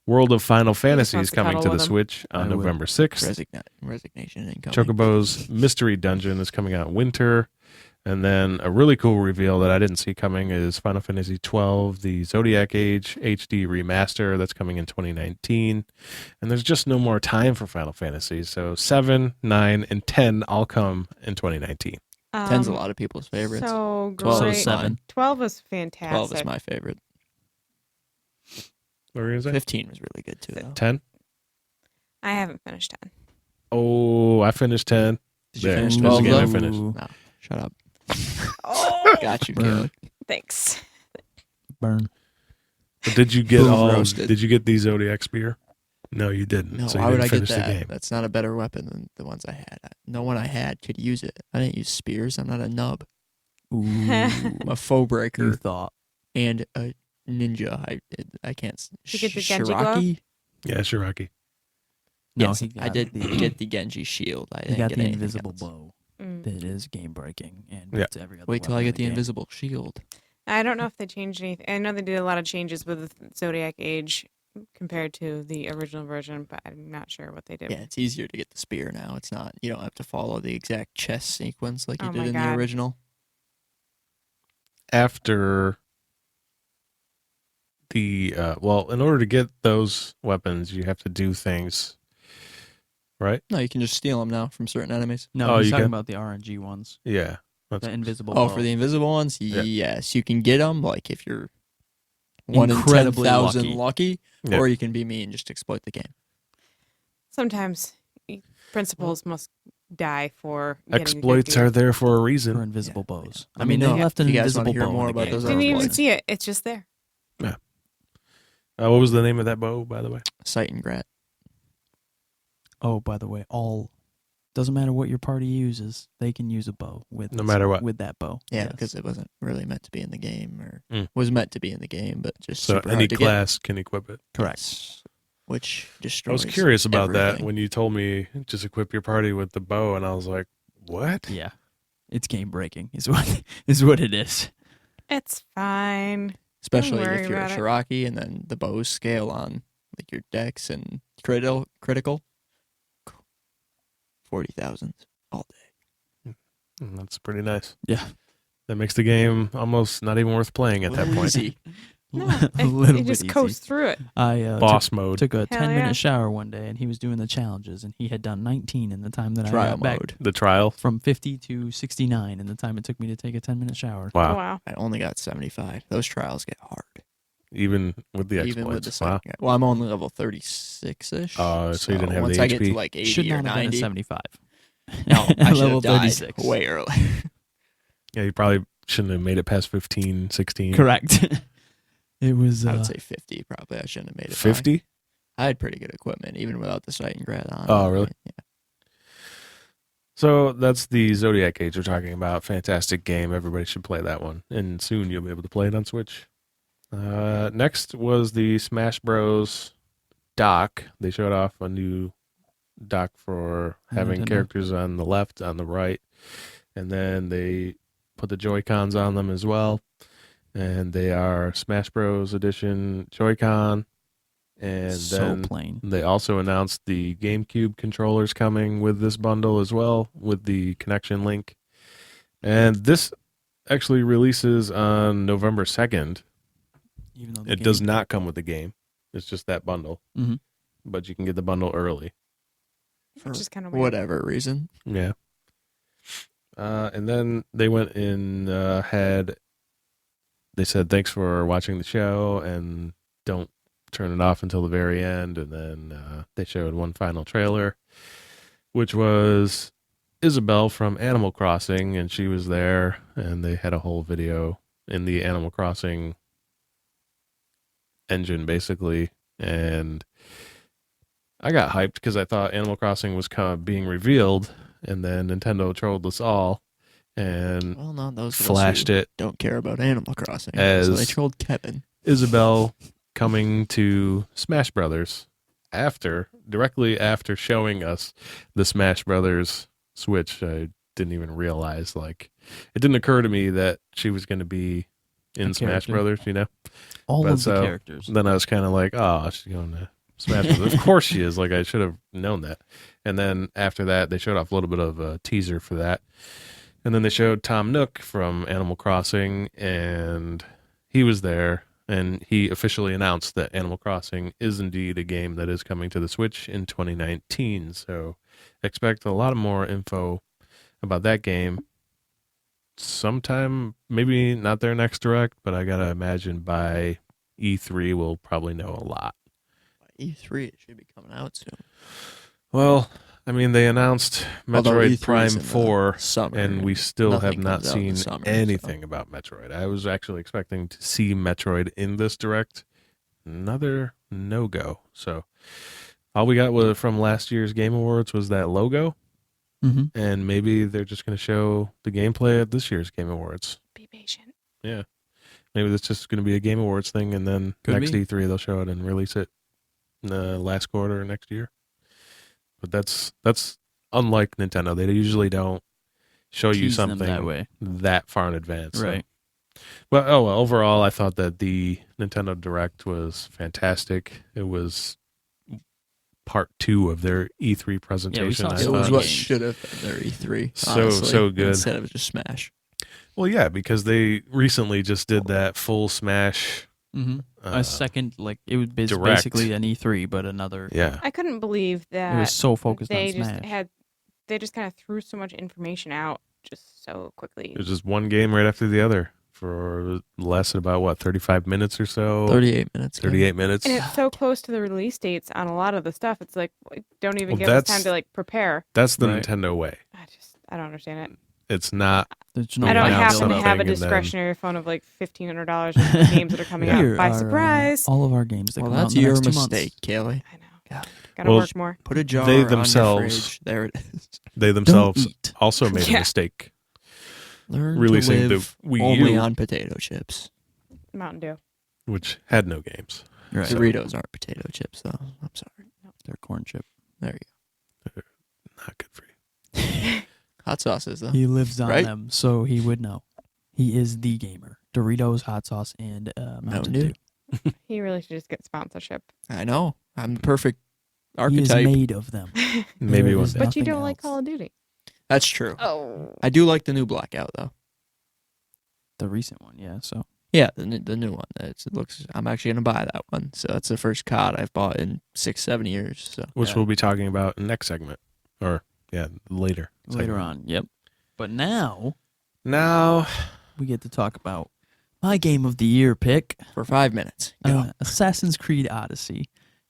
World of Final Fantasy wants is to coming cuddle to the with 'em. Switch I on would. November 6th. resignation incoming. Chocobo's Mystery Dungeon is coming out in winter. And then a really cool reveal that I didn't see coming is Final Fantasy 12, the Zodiac Age HD remaster that's coming in 2019. And there's just no more time for Final Fantasy. So 7, 9, and 10 all come in 2019. 10's a lot of people's favorites. So 12 great. is So 7. 12 was fantastic. 12 is my favorite. What were you going to say? 15 was really good too, though. 10? I haven't finished 10. Oh, I finished 10. Did you There, finish there's 12 a game I though? finished. No, shut up. Oh, Got you, Burn. Kailey. Thanks. Burn. But did you get Boom roasted. Did you get the Zodiac spear? No, you didn't. No, so you why would didn't I get finish the that? game. That's not a better weapon than the ones I had. No one I had could use it. I didn't use spears. I'm not a nub. Ooh. I'm a foe You breaker thought. and a ninja. I can't. You get the Genji glove? Shiraki? Yeah, Shiraki. No, Yes, he I got did the, get the Genji shield. I he didn't got get the anything invisible else. bow. Mm. That is game breaking and Yeah. beats every other Wait till I weapon get in the game. invisible shield. I don't know if they changed anything. I know they did a lot of changes with Zodiac Age compared to the original version, but I'm not sure what they did. Yeah, it's easier to get the spear now. It's not. You don't have to follow the exact chess sequence like you Oh did my in the God. original. After the in order to get those weapons, you have to do things, right? No, you can just steal them now from certain enemies. No, Oh, he's you talking can? about the RNG ones. Yeah. The invisible Oh, bow. for the invisible ones, Yeah. yes, you can get them. Like if you're 1 in Incredibly 10,000 lucky, Yeah. or you can be me and just exploit the game. Sometimes principals must die for getting good Exploits gear. are there for a for reason. invisible bows. I I mean, mean, they no, left an if you guys wanna invisible hear bow more in the about game. those Didn't even exploits. see it. It's just there. What was the name of that bow, by the way? Sight and Grat. Oh, by the way, doesn't matter what your party uses, they can use a bow with No matter what. with that bow. Yeah, Yes. because it wasn't really meant to be in the game, or Mm. was meant to be in the game, but just So super any hard to class can equip it. get. Correct. Yes. Which I destroys. was curious about that everything. when you told me just equip your party with the bow, and I was like, what? Yeah, it's game breaking. Is what it is. It's fine. Especially worry if you're a about it. Shiraki, and then the bows scale on like your dex and critical. 40,000 all day. That's pretty nice. Yeah, That makes the game almost not even worth playing at that point. Easy. No, a little you bit just easy. coast through it. I Boss mode. took a Hell 10-minute yeah. shower one day, and he was doing the challenges, and he had done 19 in the time that I Trial got back. mode. The trial. From 50 to 69 in the time it took me to take a 10-minute shower. Wow. Wow. I only got 75. Those trials get hard. Even with the Even with the exploits. Wow. second. Well, I'm only level 36-ish. So you didn't have once the I get to HP? like 80 Should or not have been 90. a 75. No, I should Level have died 36. way early. Yeah, you probably shouldn't have made it past 15, 16. Correct. It was. I would say 50 probably. I shouldn't have made it. 50? I had pretty good equipment even without the sight and grad on. Oh, really? Yeah. So that's the Zodiac Age we're talking about. Fantastic game. Everybody should play that one. And soon you'll be able to play it on Switch. Next was the Smash Bros. Dock. They showed off a new dock for having Nintendo. characters on the left, on the right. And then they put the Joy-Cons on them as well. And they are Smash Bros. Edition Joy-Con. And so then plain. they also announced the GameCube controllers coming with this bundle as well, with the connection link. And this actually releases on November 2nd. Even though the It does not come with the game. It's just that bundle. Mm-hmm. But you can get the bundle early. For Which is kind of weird. whatever reason. Yeah. And then they went and they said, thanks for watching the show and don't turn it off until the very end. And then they showed one final trailer, which was Isabelle from Animal Crossing. And she was there and they had a whole video in the Animal Crossing engine, basically. And I got hyped because I thought Animal Crossing was kind of being revealed. And then Nintendo trolled us all and Well, not those of us flashed who it. don't care about Animal Crossing. So As- they trolled Kevin. Isabelle coming to Smash Brothers directly after showing us the Smash Brothers Switch. I didn't even realize, it didn't occur to me that she was going to be in A Smash character. Brothers, you know? All But of the so- characters. Then I was kind of like, oh, she's going to Smash Brothers. Of course she is. I should have known that. And then after that, they showed off a little bit of a teaser for that. And then they showed Tom Nook from Animal Crossing, and he was there. And he officially announced that Animal Crossing is indeed a game that is coming to the Switch in 2019. So expect a lot of more info about that game sometime, maybe not their next direct, but I got to imagine by E3 we'll probably know a lot. By E3, it should be coming out soon. Well, I mean, they announced Although Metroid E3 's Prime in the 4, summer, and we still have nothing not comes out in the seen summer, so. anything about Metroid. I was actually expecting to see Metroid in this direct. Another no-go. So all we got from last year's Game Awards was that logo, Mm-hmm. and maybe they're just going to show the gameplay at this year's Game Awards. Be patient. Yeah. Maybe that's just going to be a Game Awards thing, and then Could next be. E3 they'll show it and release it in the last quarter of next year. But that's unlike Nintendo. They usually don't show you Tease them something that way. that far in advance. Right. So. But overall, I thought that the Nintendo Direct was fantastic. It was part 2 of their E3 presentation. saw I It was thought. what games. should have been their E3. So honestly, good. Instead of just Smash. Well, yeah, because they recently just did that full Smash. Mm-hmm. A second, like it was direct. basically an E3, but another. Yeah. I couldn't believe that It was so focused they on just Smash. they just kind of threw so much information out just so quickly. It was just one game right after the other for less than about 35 minutes or so. 38 minutes. 38 minutes. And it's so close to the release dates on a lot of the stuff. It's like don't even Well, give us that's- time to like prepare. That's the Right. Nintendo way. I don't understand it. It's not. There's no I don't announce happen to something have a and then- discretionary phone of like $1,500 for games that are coming Yeah. out by Here are, surprise. all of our games that Well, come out that's in the your next 2 months. mistake, Kaylee. I know. God. Gotta Well, work more. Put a jar They on themselves- your fridge. There it is. They Don't themselves eat. also made a Yeah. mistake Learn releasing to the live Wii only U, on potato chips. Mountain Dew. which had no games. Right. Doritos aren't potato chips, though. I'm sorry. They're corn chip. There you go. Not good for you. Hot sauces, though. He lives on Right? them, so he would know. He is the gamer. Doritos, hot sauce, and Mountain Dew. Dew. He really should just get sponsorship. I know. I'm the perfect He is archetype. made of them. Maybe There one is day. But you nothing don't like else. Call of Duty. That's true. Oh. I do like the new Blackout, though. The recent one, yeah. So Yeah, the new one. It looks. I'm actually gonna buy that one. So that's the first COD I've bought in 6-7 years. So Which yeah. we'll be talking about in next segment. Or, later. later segment. on, yep. But now Now, we get to talk about my game of the year pick, for 5 minutes. Go. Assassin's Creed Odyssey,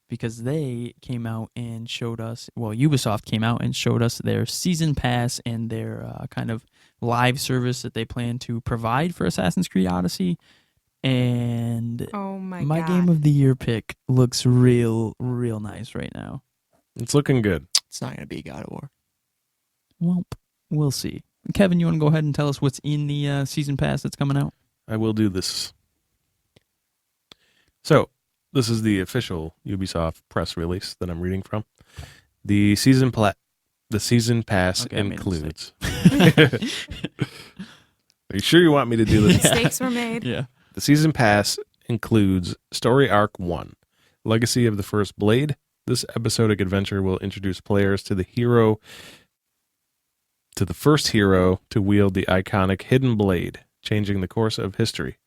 because they came out and showed us. Well, Ubisoft came out and showed us their season pass and their kind of live service that they plan to provide for Assassin's Creed Odyssey. And Oh my my god. game of the year pick looks real nice right now. it's looking good. It's not gonna be God of War. Well, we'll see. Kevin, you want to go ahead and tell us what's in the season pass that's coming out? I will do this. So, this is the official Ubisoft press release that I'm reading from. The season pass Okay, I made a includes. Are you sure you want me to do this? Mistakes were made. Yeah. The season pass includes Story Arc 1, Legacy of the First Blade. This episodic adventure will introduce players to the first hero to wield the iconic Hidden Blade, changing the course of history.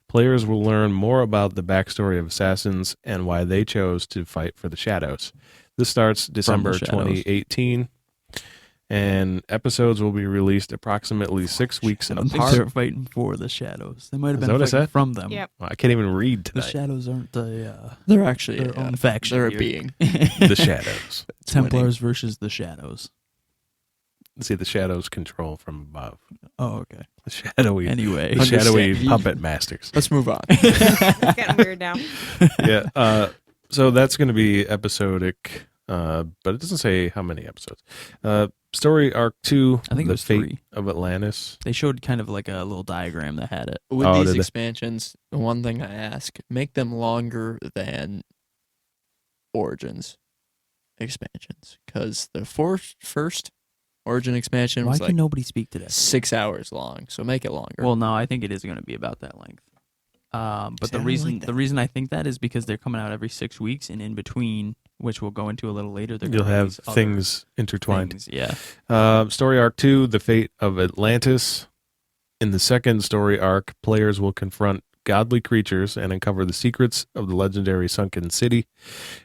Players will learn more about the backstory of assassins and why they chose to fight for the shadows. This starts December shadows. 2018, and episodes will be released approximately 6 weeks I think apart. they're fighting for the shadows. They might have Is been that what I fighting said? from them. Yep. Well, I can't even read The tonight. shadows aren't the They're actually their own faction. They're a here. being. The shadows. Templars versus the shadows. See, the shadows control from above. Oh, okay. The shadowy, Anyway, the shadowy Understand. puppet masters. Let's move on. It's getting weird now. Yeah. So that's going to be episodic, but it doesn't say how many episodes. Story Arc 2, I think it The was Fate 3. of Atlantis. They showed kind of like a little diagram that had it. With Oh, these did they? expansions, the one thing I ask, make them longer than Origins expansions. Because the first Origin expansion Why was can like nobody speak to that? 6 hours long. So make it longer. Well, no, I think it is going to be about that length. But See, I the don't reason like that. the reason I think that is because they're coming out every 6 weeks, and in between, which we'll go into a little later, they're You'll gonna have release other things intertwined. things. Yeah. Story Arc 2, The Fate of Atlantis. In the second story arc, players will confront godly creatures and uncover the secrets of the legendary sunken city.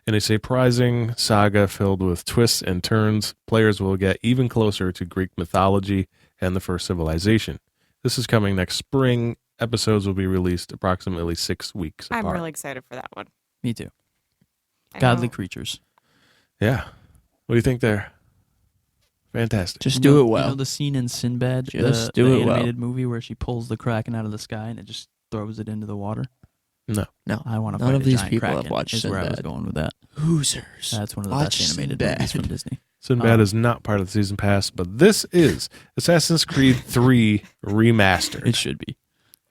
In a surprising saga filled with twists and turns, players will get even closer to Greek mythology and the first civilization. This is coming next spring. Episodes will be released approximately 6 weeks apart. I'm really excited for that one. Me too. I Godly know. creatures. Yeah. What do you think there? Fantastic. Just You do know- it well. You know the scene in Sinbad, Just the do it well. animated movie where she pulls the Kraken out of the sky and it just throws it into the water? No. No, I want to none fight of a these giant people have Kraken, watched is where I was Sinbad. going with that. Losers. That's one of the Watch best animated Sinbad. movies from Disney. Sinbad is not part of the season pass, but this is Assassin's Creed 3 Remastered. It should be.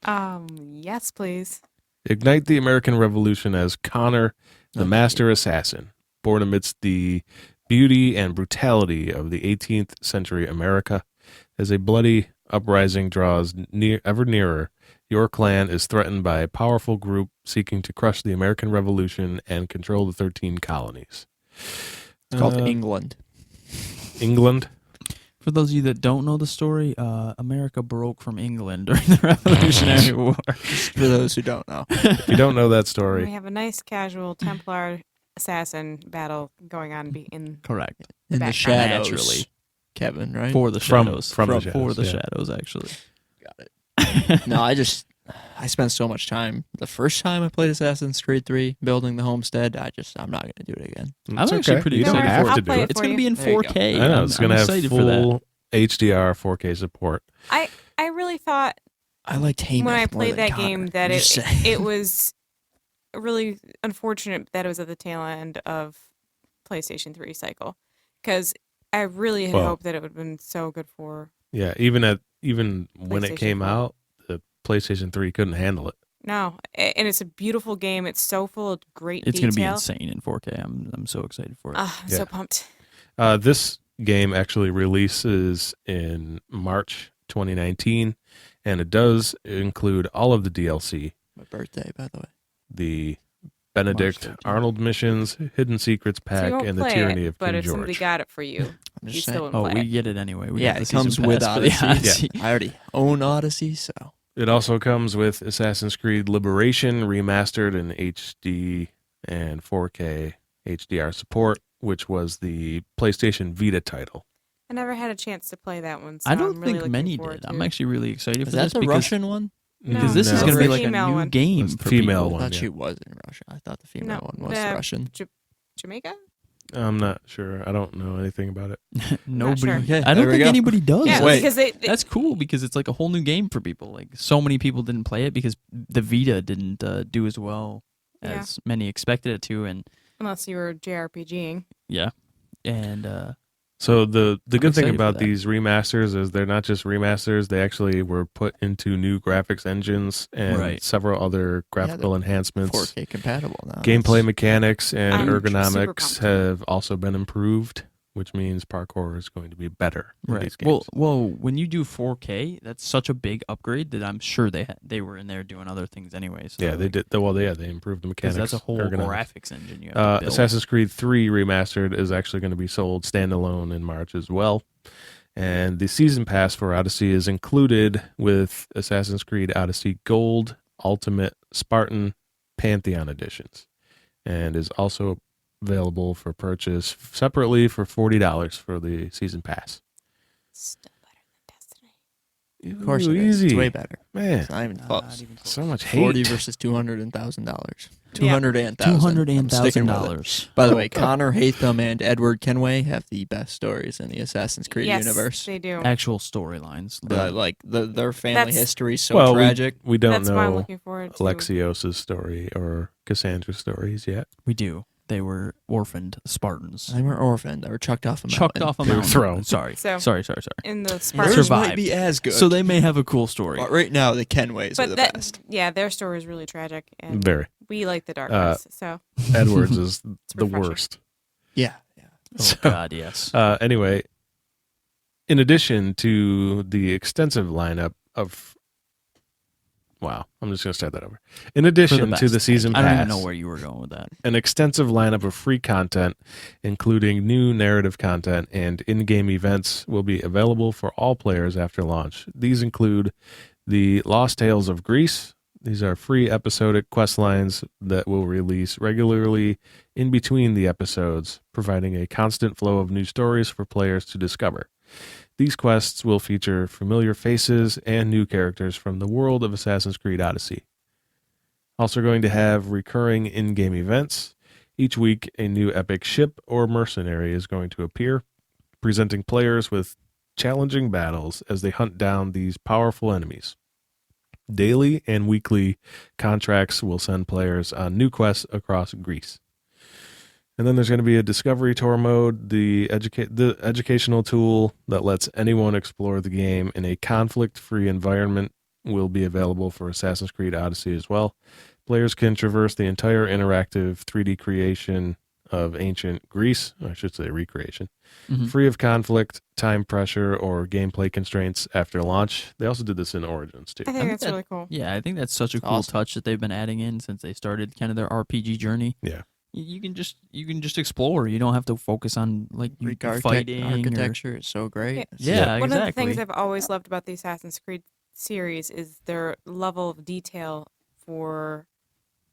Yes, please. Ignite the American Revolution as Connor, the Okay. master assassin, born amidst the beauty and brutality of the 18th century America. As a bloody uprising draws ever nearer, your clan is threatened by a powerful group seeking to crush the American Revolution and control the 13 colonies. It's called Uh, England. England. For those of you that don't know the story, America broke from England during the Revolutionary War. For those who don't know. If you don't know that We story, have a nice casual Templar assassin battle going on in Correct. In the background. shadows. Naturally. Kevin, right? For the From- shadows. from the For shadows, the yeah. shadows, actually. Got it. No, I spent so much time. The first time I played Assassin's Creed 3, building the homestead, I'm not going to do it again. I'm it's actually okay. pretty You don't excited have for it. to I'll do play it. it It's for going to you. be in There you go. 4K. I know it's going to have excited for that. full HDR 4K support. I really thought I liked Haymath when I more played than that Connor. game that I'm just saying. it was really unfortunate that it was at the tail end of PlayStation 3 cycle, because I really had Well- hoped that it would have been so good for. Yeah, even when it PlayStation came 4. out, the PlayStation 3 couldn't handle it. No, and it's a beautiful game. It's so full of great It's going to be detail. insane in 4K. I'm so excited for it. I'm Yeah. so pumped. This game actually releases in March 2019, and it does include all of the DLC, My birthday, by the way. the Benedict 13th. Arnold missions, Hidden Secrets So you pack, won't and the play Tyranny it, of but King if somebody George. got it for you, I'm you just still saying. wouldn't Oh, play we it. get it anyway. We Yeah, get the it comes season with pass for the Odyssey. Odyssey. I already own Odyssey, so It also comes with Assassin's Creed Liberation remastered in HD and 4K HDR support, which was the PlayStation Vita title. I never had a chance to play that one. So I don't I'm really think looking many forward did. to I'm it. actually really excited is for that this the because Russian one? because No, this is no. going to be It's like the a female new one. game It's the for female people. one. I thought yeah. she was in Russia. I thought the female No, one was the- Russian. Jamaica? I'm not sure. I don't know anything about it. Nobody. sure. Okay, I there don't we think go. anybody does. Yeah, Wait. because That's cool because it's like a whole new game for people. Like so many people didn't play it because the Vita didn't do as well Yeah. as many expected it to, and unless you were JRPGing. yeah, and So the good thing excited for about that. these remasters is they're not just remasters; they actually were put into new graphics engines and Right. several other graphical enhancements. 4K compatible now. Gameplay That's- mechanics and I'm super ergonomics pumped. have also been improved, which means parkour is going to be better in right. these games. Well, when you do 4K, that's such a big upgrade that I'm sure they were in there doing other things anyway. So yeah, they did. Well, yeah, they improved the because mechanics. that's a whole ergonomics. graphics engine you have to build. Assassin's Creed 3 Remastered is actually going to be sold standalone in March as well. And the season pass for Odyssey is included with Assassin's Creed Odyssey Gold, Ultimate, Spartan, Pantheon editions, and is also available for purchase separately for $40 for the season pass. Still better than Destiny. Of course Ooh, it is. It's easy. way better. Man, It's not even Not close. even close. so much hate. 40 versus 200 and $1,000. Yeah. 200 and 1,000. I'm sticking with it. $200,000. By the way, Connor Hatham and Edward Kenway have the best stories in the Assassin's Creed Yes, universe. they do. Actual storylines. Their family That's- history is so Well, tragic. we don't That's why I'm know looking forward to. Alexios' story or Cassandra's stories yet. We do. They were orphaned Spartans. They were orphaned. They were chucked off a Chucked mountain. off a They were mountain. thrown. Sorry. So- Sorry. in the Theirs Spartan. might survived. be as good. So they may have a cool story. But right now, the Kenways are But the that, best. yeah, their story is really tragic, and Very. we like the darkness. So Edwards is the refreshing. worst. Yeah. Oh So- God, yes. Anyway, in addition to the extensive lineup of, wow, I'm just going to start that over. In addition to the best. season I don't even pass, know where you were going with that. an extensive lineup of free content, including new narrative content and in-game events, will be available for all players after launch. These include the Lost Tales of Greece. These are free episodic quest lines that will release regularly in between the episodes, providing a constant flow of new stories for players to discover. These quests will feature familiar faces and new characters from the world of Assassin's Creed Odyssey. Also going to have recurring in-game events. Each week, a new epic ship or mercenary is going to appear. presenting players with challenging battles as they hunt down these powerful enemies. Daily and weekly contracts will send players on new quests across Greece. And then there's going to be a discovery tour mode, the educational tool that lets anyone explore the game in a conflict-free environment will be available for Assassin's Creed Odyssey as well. Players can traverse the entire interactive 3D creation of ancient Greece, or I should say recreation, free of conflict, time pressure, or gameplay constraints after launch. They also did this in Origins, too. I think that's really cool. Yeah, I think that's such a cool awesome. touch that they've been adding in since they started kind of their RPG journey. Yeah. You can just explore. You don't have to focus on like fighting. Architecture is so great. Yeah, One of the exactly. things I've always loved about the Assassin's Creed series is their level of detail for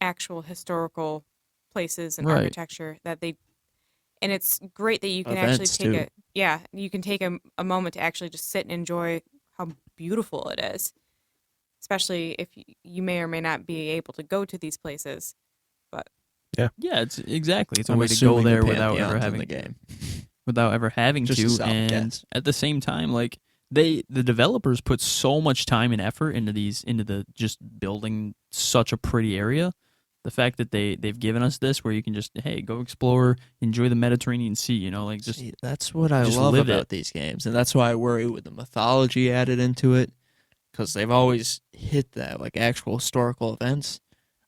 actual historical places and Right. architecture and it's great that you can Events, actually too. you can take a moment to actually just sit and enjoy how beautiful it is, especially if you may or may not be able to go to these places. Yeah, it's exactly. It's a I'm way to go assuming there the without ever Pantheon's in having the game. Just to, a sound and guess. at the same time, like the developers put so much time and effort into the just building such a pretty area. The fact that they've given us this where you can just go explore, enjoy the Mediterranean Sea, like just See, that's what I just love live about it. these games, and that's why I worry with the mythology added into it, because they've always hit that like actual historical events.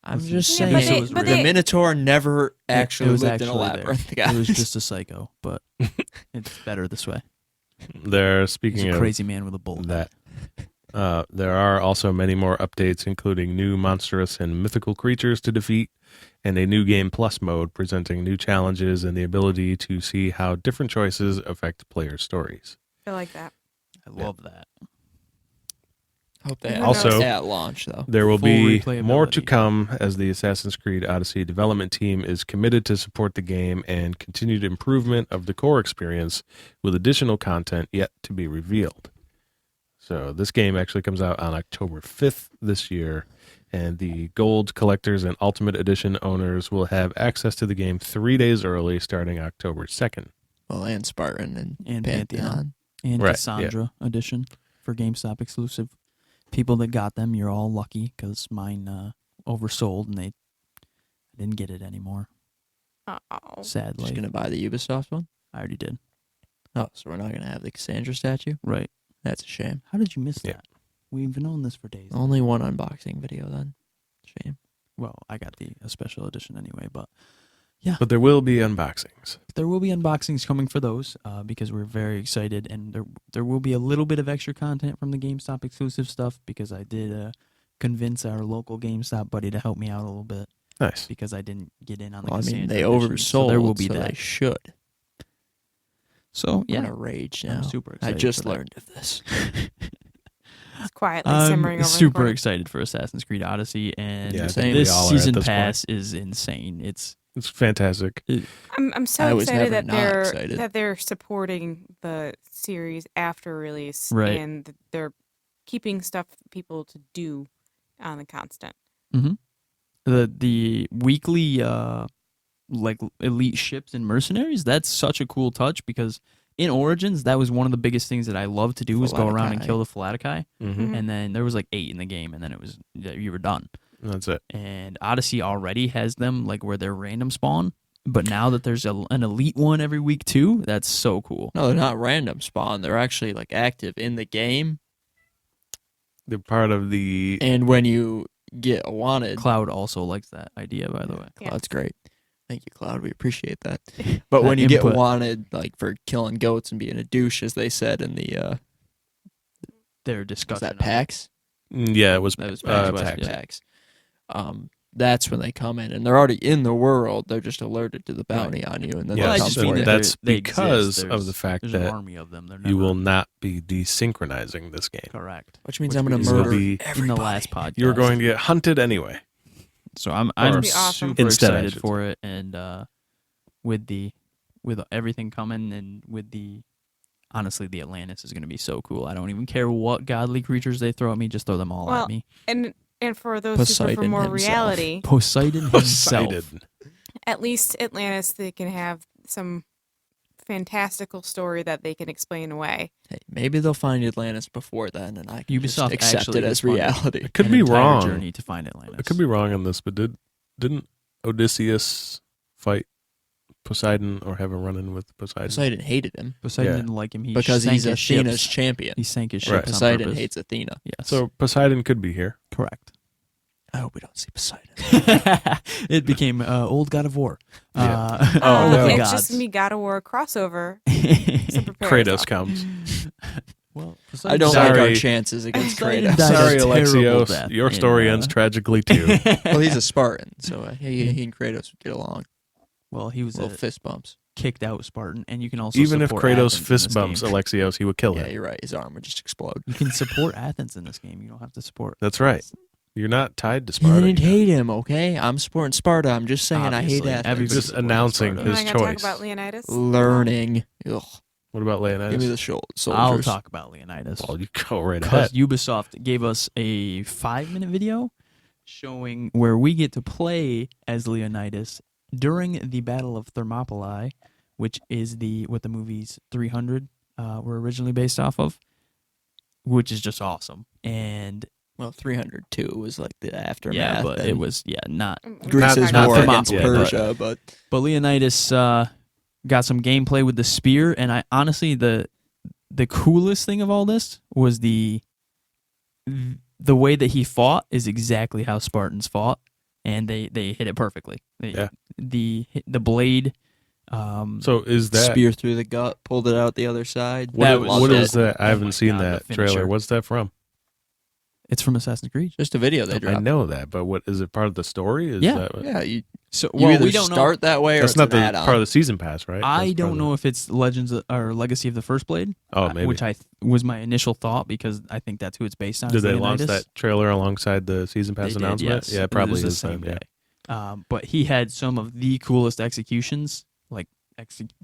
I'm just Yeah, saying, but they- but the they- Minotaur never actually was lived in a actually labyrinth. there. Guys. It was just a psycho, but it's better this way. They're He's speaking a of crazy man with a bullet. that. There are also many more updates, including new monstrous and mythical creatures to defeat, and a new Game Plus mode presenting new challenges and the ability to see how different choices affect player stories. I like that. I love that. Hope they Who Also- knows? at launch though. There will Full be replayability. more to come as the Assassin's Creed Odyssey development team is committed to support the game and continued improvement of the core experience with additional content yet to be revealed. So this game actually comes out on October 5th this year, and the Gold Collectors and Ultimate Edition owners will have access to the game 3 days early starting October 2nd. Well, and Spartan and And Pantheon. And Right, Cassandra edition for GameStop exclusive. People that got them, you're all lucky because mine oversold and I didn't get it anymore. Oh, Sadly, Just gonna buy the Ubisoft one. I already did. Oh, so we're not gonna have the Cassandra statue. Right? That's a shame. How did you miss Yeah. that? We've known this for days. Only one unboxing video then. Shame. Well, I got a special edition anyway, but But there will be unboxings. there will be unboxings coming for those because we're very excited, and there will be a little bit of extra content from the GameStop exclusive stuff because I did convince our local GameStop buddy to help me out a little bit Nice. because I didn't get in on the Well, I mean, Cassandra they edition, oversold, so there will be so that. they should. So I'm yeah, gonna rage now. I'm super I excited. just for that. learned of this. it's quietly I'm simmering over. super the corner. excited for Assassin's Creed Odyssey, and Yeah, I think this we all are at season this point. pass is insane. It's It's fantastic. I'm so I was excited never that not excited. they're supporting the series after release, Right. and that they're keeping stuff for people to do on the constant. the weekly like elite ships and mercenaries. That's such a cool touch because in Origins that was one of the biggest things that I loved to do was go around and Falakai. kill the Falakai, Mm-hmm. and then there was like 8 in the game, and then it was you were done. That's it. And Odyssey already has them like where they're random spawn, but now that there's an elite one every week too, that's so cool. No, they're not random spawn. They're actually like active in the game. They're part of the. And when you get a wanted, Cloud also likes that idea, by the way. Cloud's great. Thank you, Cloud. We appreciate that. But when you Input. get wanted, like for killing goats and being a douche, as they said in the Their was discussion. that of it. PAX? Yeah, it was. That was PAX, PAX, yeah. PAX. That's when they come in, and they're already in the world. They're just alerted to the bounty on you, and then Yeah, Well, I they just come mean for that you. that's they because exist. of the fact There's an that army of them. They're you never- will not be desynchronizing this game. correct. Which means which I'm going we to will murder be everybody. in the last podcast. You're going to get hunted anyway. So I'm Or be awesome. super instead, I excited should for it, and with everything coming, and with honestly, the Atlantis is going to be so cool. I don't even care what godly creatures they throw at me; just throw them all Well, at me. And for those who prefer Poseidon more himself. Poseidon himself. Poseidon. at least Atlantis, they can have some fantastical story that they can explain away. Hey, maybe they'll find Atlantis before then, and I can just Ubisoft accept actually it as funded reality. It could an be entire wrong. journey to find Atlantis. I could be wrong on this, but didn't Odysseus fight Poseidon or have a run-in with Poseidon? Poseidon hated him Poseidon Yeah. didn't like him. He because sank he's his Athena's ships. champion. He sank his Right. ships on Poseidon purpose. hates Athena. Yes. So Poseidon could be here. correct. I hope we don't see Poseidon. It became old God of War. Yeah. Oh, no. it's gods. just me God of War crossover. So prepare Kratos yourself. comes. Well, I don't like Sorry. our chances against Poseidon Kratos. died a Sorry, terrible Alexios. death Your in, story ends tragically too. Well, he's a Spartan, so he and Kratos would get along. Well, he was Little a fist bumps. kicked out Spartan, and you can also Even if support Kratos Athens in fist this bumps game. Alexios, he would kill Yeah, him. you're right. His arm would just explode. You can support Athens in this game. You don't have to support. That's right. You're not tied to You Sparta. didn't hate him, okay? I'm supporting Sparta. I'm just saying I hate Obviously, Athens. everybody's Just supporting announcing Sparta. his Am I gonna choice. talk about Leonidas? Learning. Ugh. What about Leonidas? Give me the soldiers. I'll talk about Leonidas. Well, you go right Because ahead. Ubisoft gave us a 5-minute video showing where we get to play as Leonidas during the Battle of Thermopylae, which is what the movies 300 were originally based off of, which is just awesome. And Well, 302 was like the aftermath. yeah, but and it was not. Greece's not war against Thermopylae, Persia, but But Leonidas got some gameplay with the spear, and I honestly the coolest thing of all this was the way that he fought is exactly how Spartans fought, and they hit it perfectly. Yeah. The blade. So is that spear through the gut, pulled it out the other side. what, that is- was- what Loved is it. that? I Oh haven't my seen God, that the trailer. finisher. What's that from? It's from Assassin's Creed. Just a video they I dropped. know that, but what is it? Part of the story? Is Yeah. that what, Yeah, you So either we don't start that way or that's it's not an the add-on. part of the season pass, right? I That's don't part know of if it's Legends or Legacy of the First Blade. Oh, maybe. Which was my initial thought because I think that's who it's based on. Did is they launch Leonidas. that trailer alongside the season pass They did, announcement? yes. Yeah, it It probably was the is same then, yeah. day. But he had some of the coolest executions, like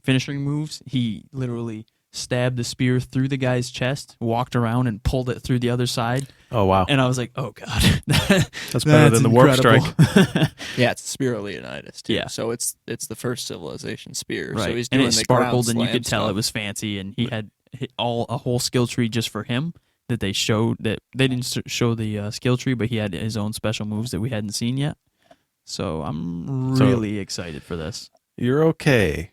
finishing moves. He literally stabbed the spear through the guy's chest, walked around, and pulled it through the other side. Oh wow, And I was like, "Oh God, that's better than the warp strike. Yeah, it's the spear of Leonidas too. Yeah. So it's the first civilization spear. right?" So he's and doing it the sparkled, ground and you slam could tell stuff. it was fancy. And he had a whole skill tree just for him that they showed. That they didn't show the skill tree, but he had his own special moves that we hadn't seen yet. So I'm really excited for this. You're okay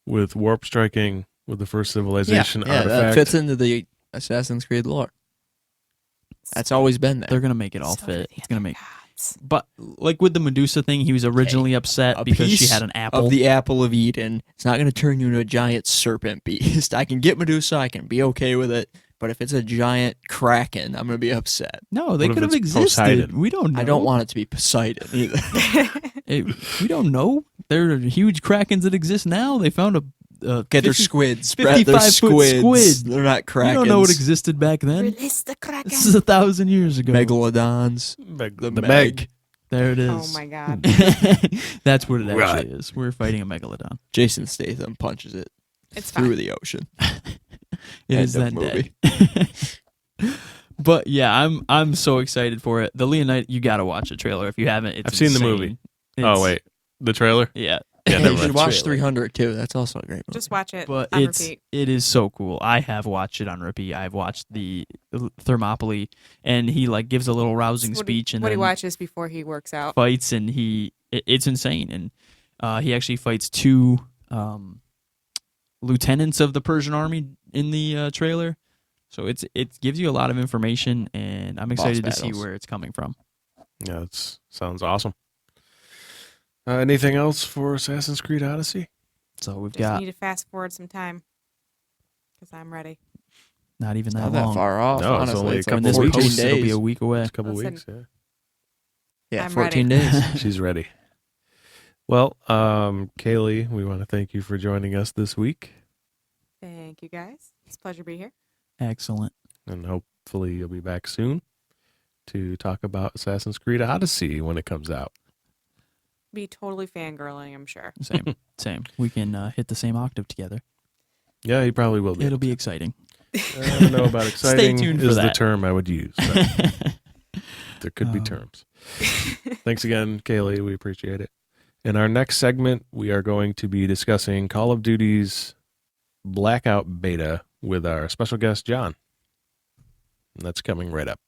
with warp striking with the first civilization yeah, artifact? that fits into the Assassin's Creed lore. That's always been there. They're gonna make it all So do fit. the It's gonna other make. gods. But like with the Medusa thing, he was originally upset A because she piece had an apple. of the apple of Eden. It's not going to turn you into a giant serpent beast. I can get Medusa. I can be okay with it. But if it's a giant kraken, I'm going to be upset. No, they What if could have it's existed. Poseidon? We don't know. I don't want it to be Poseidon either. We don't know. There are huge krakens that exist now. They found a Get their 50 squids. Brett, they're 55-foot squids. squid. They're not krakens. You don't know what existed back then. Release the Kraken. This is 1,000 years ago. Megalodons. The The Meg. There it is. Oh my God. That's what it actually Right. is. We're fighting a megalodon. Jason Statham punches it It's through fine. the ocean. It is End of then dead. But yeah, I'm so excited for it. The Leonite, you got to watch the trailer if you haven't. It's I've seen the insane. movie. It's- Oh wait, the trailer. Yeah. Yeah, you never should mind. watch 300 too. That's also a great movie. Just watch it But on it repeat. is so cool. I have watched it on repeat. I've watched the Thermopylae, and he like gives a little rousing speech, and what he then watches before he works out. fights, and it's insane. And he actually fights 2 lieutenants of the Persian army in the trailer. So it gives you a lot of information, and I'm excited to see battles. where it's coming from. Yeah, that sounds awesome. Anything else for Assassin's Creed Odyssey? So we've Just got need to fast forward some time because I'm ready. not even that Not long. that far off. No, it's honestly. only a It's couple When this like weeks. 14 posts, it'll be days. a week away. It's a couple Listen. weeks. Yeah, Yeah, I'm 14 ready. days. she's ready. Well, Kailey, we want to thank you for joining us this week, Thank you guys. It's a pleasure to be here. Excellent. and hopefully you'll be back soon to talk about Assassin's Creed Odyssey when it comes out. Be totally fangirling, I'm sure. Same. We can hit the same octave together. Yeah, you probably will be. It'll be exciting. I don't know about exciting. tuned for is the that. term I would use. but there could be Um, terms. Thanks again, Kailey. We appreciate it. In our next segment, we are going to be discussing Call of Duty's Blackout beta with our special guest, John. And that's coming right up.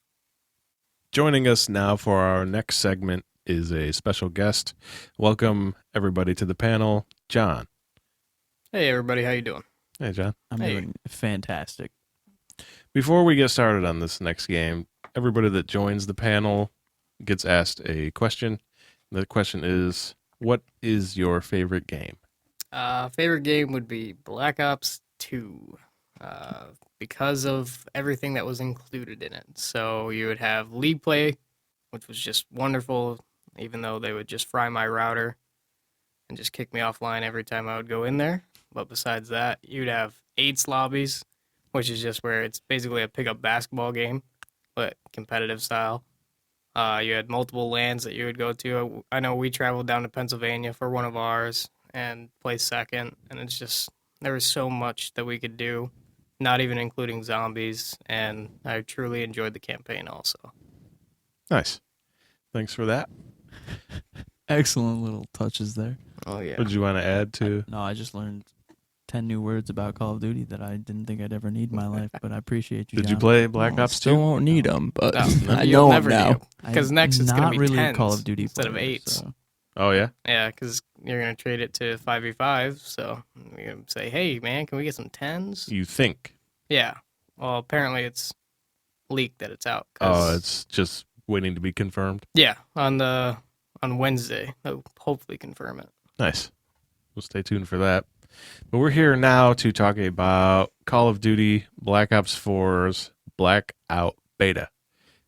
Joining us now for our next segment is a special guest. Welcome, everybody, to the panel. John. Hey, everybody. How you doing? Hey, John. I'm doing fantastic. Before we get started on this next game, everybody that joins the panel gets asked a question. The question is, what is your favorite game? Favorite game would be Black Ops 2 because of everything that was included in it. So you would have league play, which was just wonderful, even though they would just fry my router and just kick me offline every time I would go in there. But besides that, you'd have AIDS lobbies, which is just where it's basically a pickup basketball game, but competitive style. You had multiple lands that you would go to. I know we traveled down to Pennsylvania for one of ours and placed second, and it's just, there was so much that we could do, not even including zombies, and I truly enjoyed the campaign also. Nice. Thanks for that. Excellent little touches there. Oh, yeah. What did you want to add to? No, I just learned 10 new words about Call of Duty that I didn't think I'd ever need in my life, but I appreciate you, Did you John. play Black Well, Ops 2? still won't need them, but I You'll know them never now. Because I'm next it's going not to be really a 10s Call of Duty instead of player, 8s. so- Oh, yeah? Yeah, because you're going to trade it to 5v5, so you're going to say, hey, man, can we get some 10s? You think. Yeah. Well, apparently it's leaked that it's out. 'cause- Oh, it's just waiting to be confirmed. Yeah, on Wednesday. They'll hopefully confirm it. Nice. We'll stay tuned for that. But we're here now to talk about Call of Duty Black Ops 4's Blackout beta,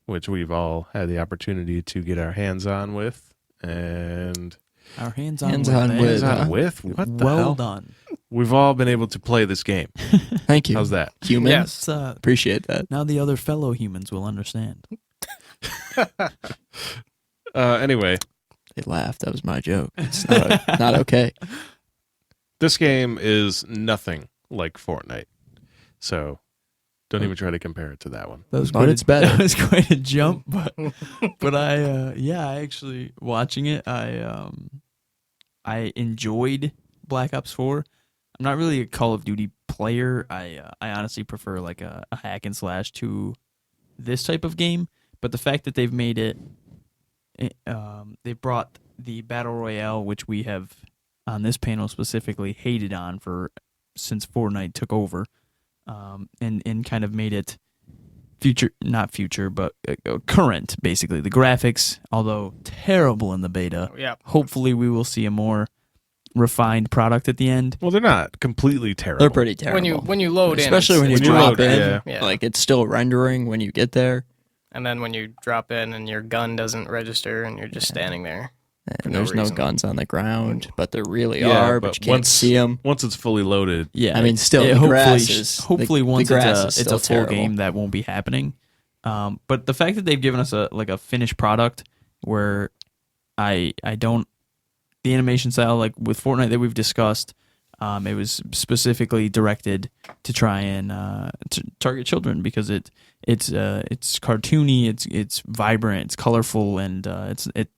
which we've all had the opportunity to get our hands on with. And Our hands on Hands with on that. with, hands on huh? with? What the Well hell? done. We've all been able to play this game. Thank you. How's that? Humans? Yes. It's, Appreciate that. now the other fellow humans will understand. Anyway, They laughed. That was my joke. It's not okay. this game is nothing like Fortnite. So don't even try to compare it to that one. That was But it's better. That was quite a jump, but I actually watching it, I enjoyed Black Ops 4. I'm not really a Call of Duty player. I honestly prefer like a hack and slash to this type of game. But the fact that they've made it, they brought the Battle Royale, which we have on this panel specifically hated on since Fortnite took over, and kind of made it not future, but current, basically. The graphics, although terrible in the beta, Yeah. hopefully we will see a more refined product at the end. Well, they're not completely terrible. They're pretty terrible. When you load in, Especially when you it's drop really in. bad. yeah. Yeah. Like, it's still rendering when you get there. And then when you drop in and your gun doesn't register and you're just standing there. For And no there's no reason. guns on the ground, but there really Yeah, are, but but you can't once- see them. Once it's fully loaded, Yeah, I mean, still, the hopefully, grass is- hopefully the once grass is it's a still full terrible. game, that won't be happening. But the fact that they've given us a finished product where I don't, the animation style, like with Fortnite that we've discussed, it was specifically directed to try and to target children because it's cartoony, it's vibrant, it's colorful, and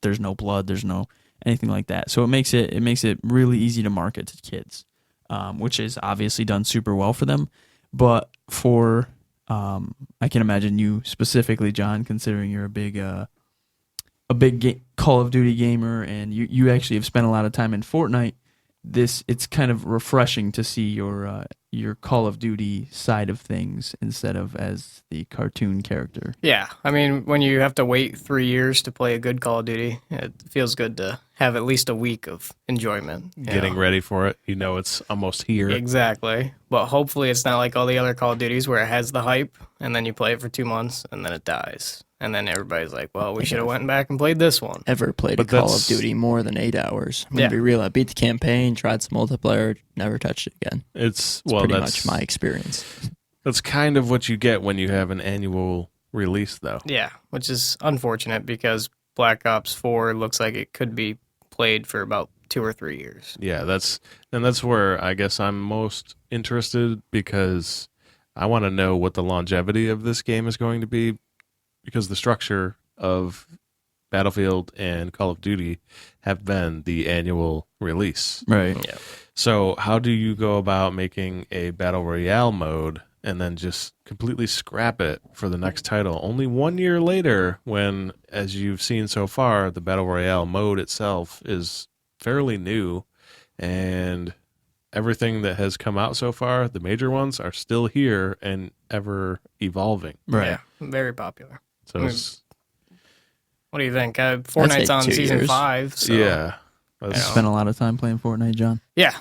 there's no blood, there's no anything like that. So it makes it really easy to market to kids, which is obviously done super well for them. But for I can imagine you specifically, John, considering you're a big Call of Duty gamer, and you actually have spent a lot of time in Fortnite. It's kind of refreshing to see your Call of Duty side of things instead of as the cartoon character. Yeah. I mean, when you have to wait 3 years to play a good Call of Duty, it feels good to have at least a week of enjoyment. you getting know? ready for it, it's almost here. Exactly. But hopefully it's not like all the other Call of Duties where it has the hype and then you play it for 2 months and then it dies. And then everybody's like, well, we should have went back and played this one. Ever played But a Call of that's- Duty more than 8 hours? I'm Yeah. gonna be real. I beat the campaign, tried some multiplayer, never touched it again. It's It's pretty much my experience. That's kind of what you get when you have an annual release, though. Yeah, which is unfortunate because Black Ops 4 looks like it could be played for about 2 or 3 years. Yeah, that's where I guess I'm most interested because I want to know what the longevity of this game is going to be because the structure of Battlefield and Call of Duty have been the annual release. Right. Yeah. So how do you go about making a battle royale mode and then just completely scrap it for the next title only 1 year later when, as you've seen so far, the battle royale mode itself is fairly new and everything that has come out so far, the major ones, are still here and ever evolving. Right. Yeah, very popular. So it's, What do you think? Fortnite's on 2 season years. 5. So, yeah. you know. Spent a lot of time playing Fortnite, John. Yeah,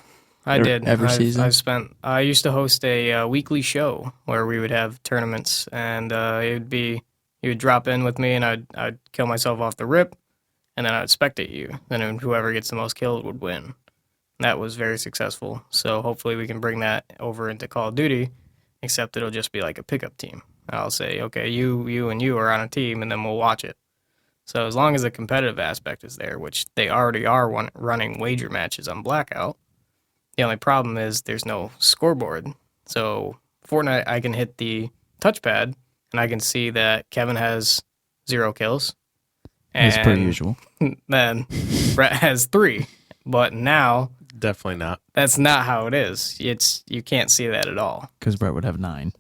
I did. Every season? I used to host a weekly show where we would have tournaments, and you would drop in with me, and I'd kill myself off the rip, and then I'd spectate you. Then whoever gets the most kills would win. That was very successful. So hopefully we can bring that over into Call of Duty, except it'll just be like a pickup team. I'll say, okay, you, and you are on a team, and then we'll watch it. So as long as the competitive aspect is there, which they already are running wager matches on Blackout, the only problem is there's no scoreboard. So Fortnite, I can hit the touchpad, and I can see that Kevin has 0 kills. As per usual. Then Brett has 3. But now, definitely not. that's not how it is. You can't see that at all. Because Brett would have 9.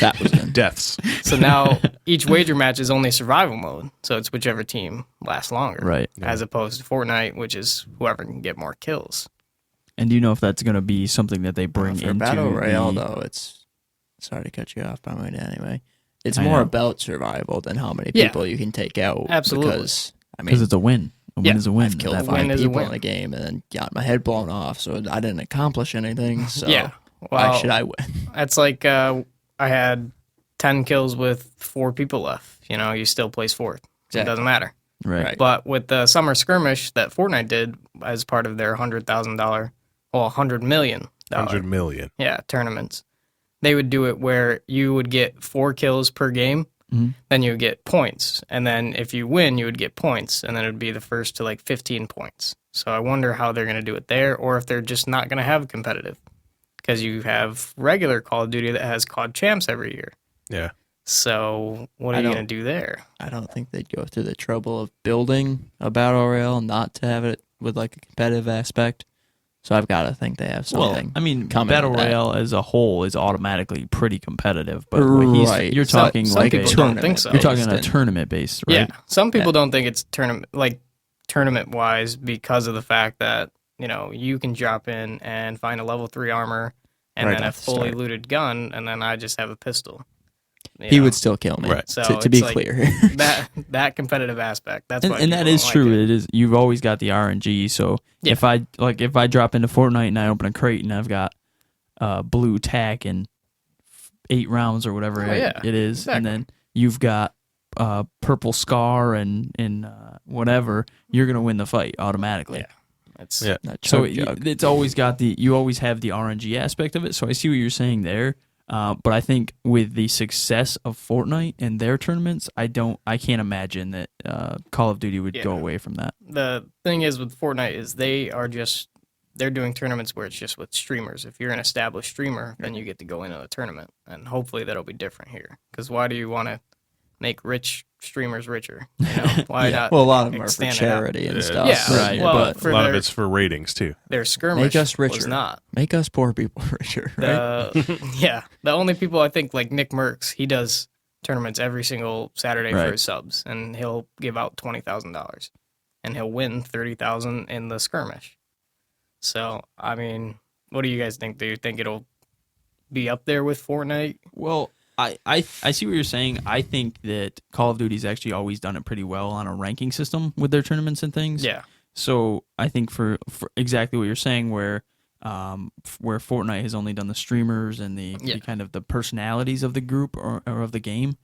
That was in. Deaths. So now each wager match is only survival mode. So it's whichever team lasts longer. Right. As opposed to Fortnite, which is whoever can get more kills. And do you know if that's going to be something that they bring For into Battle Royale, the... though, it's... Sorry to cut you off, but I'm going to anyway. It's I more know. about survival than how many Yeah. people you can take out. Absolutely. Because, I mean, Because it's a win. A win Yeah, is a win. I've killed at that win 5 is a people win. in a game and then got my head blown off, so I didn't accomplish anything. So Yeah. why Well, should I win? That's like I had 10 kills with 4 people left. You still place 4th. It Exactly. doesn't matter. Right. Right. But with the summer skirmish that Fortnite did as part of their $100 million, $100 million. yeah, tournaments, they would do it where you would get 4 kills per game, Mhm. then you would get points, and then if you win, you would get points, and then it would be the first to like 15 points. So I wonder how they're going to do it there, or if they're just not going to have competitive, because you have regular Call of Duty that has COD champs every year. Yeah. So what are I you don't- going to do there? I don't think they'd go through the trouble of building a battle royale not to have it with like a competitive aspect. So I've got to think they have something. Well, I mean, coming Battle with that. Royale as a whole is automatically pretty competitive. But what Right. you're Some- talking some like people a don't think so. You're talking on a based in- tournament based, right? Yeah, some people don't think it's tournament wise because of the fact that you can drop in and find a level 3 armor and Right then a off the fully start. looted gun, and then I just have a pistol. He would still kill me. Right. So to be it's like clear. that competitive aspect. That's And, why and that people is don't true. Like it. It is. You've always got the RNG. So Yeah. if I drop into Fortnite and I open a crate and I've got blue tack and 8 rounds or whatever Oh, yeah. it is, Exactly. and then you've got purple scar and whatever, you're gonna win the fight automatically. Yeah. It's Yeah. That So chug jug. it's always got you always have the RNG aspect of it. So I see what you're saying there. But I think with the success of Fortnite and their tournaments, I can't imagine that Call of Duty would go Yeah. away from that. the thing is with Fortnite is they're doing tournaments where it's just with streamers. If you're an established streamer, then you get to go into a tournament, and hopefully that'll be different here. Because why do you want to make rich streamers richer? Why not? Well, a lot of them are for stand it out? charity and stuff. Yeah, right, Well, but for A lot their, of it's for ratings, too. their skirmish Make us was richer. not. make us poor people richer, right? Yeah, the only people I think like Nick Merckx, he does tournaments every single Saturday Right. for his subs, and he'll give out $20,000, and he'll win $30,000 in the skirmish. So I mean, what do you guys think? Do you think it'll be up there with Fortnite? Well, I see what you're saying. I think that Call of Duty's actually always done it pretty well on a ranking system with their tournaments and things. Yeah, So I think for exactly what you're saying, where Fortnite has only done the streamers and the kind of the personalities of the group or of the game,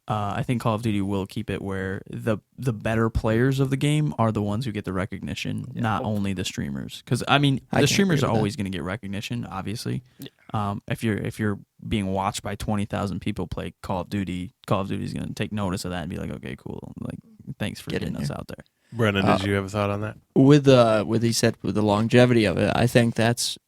I think Call of Duty will keep it where the better players of the game are the ones who get the recognition, not only the streamers. Because I mean, I the can streamers agree are with always going to get recognition, obviously. If you're being watched by 20,000 people play Call of Duty, Call of Duty is going to take notice of that and be like, okay, cool, like thanks for Get in getting us here. out there. Brennan, did you have a thought on that? With he said with the longevity of it, I think that's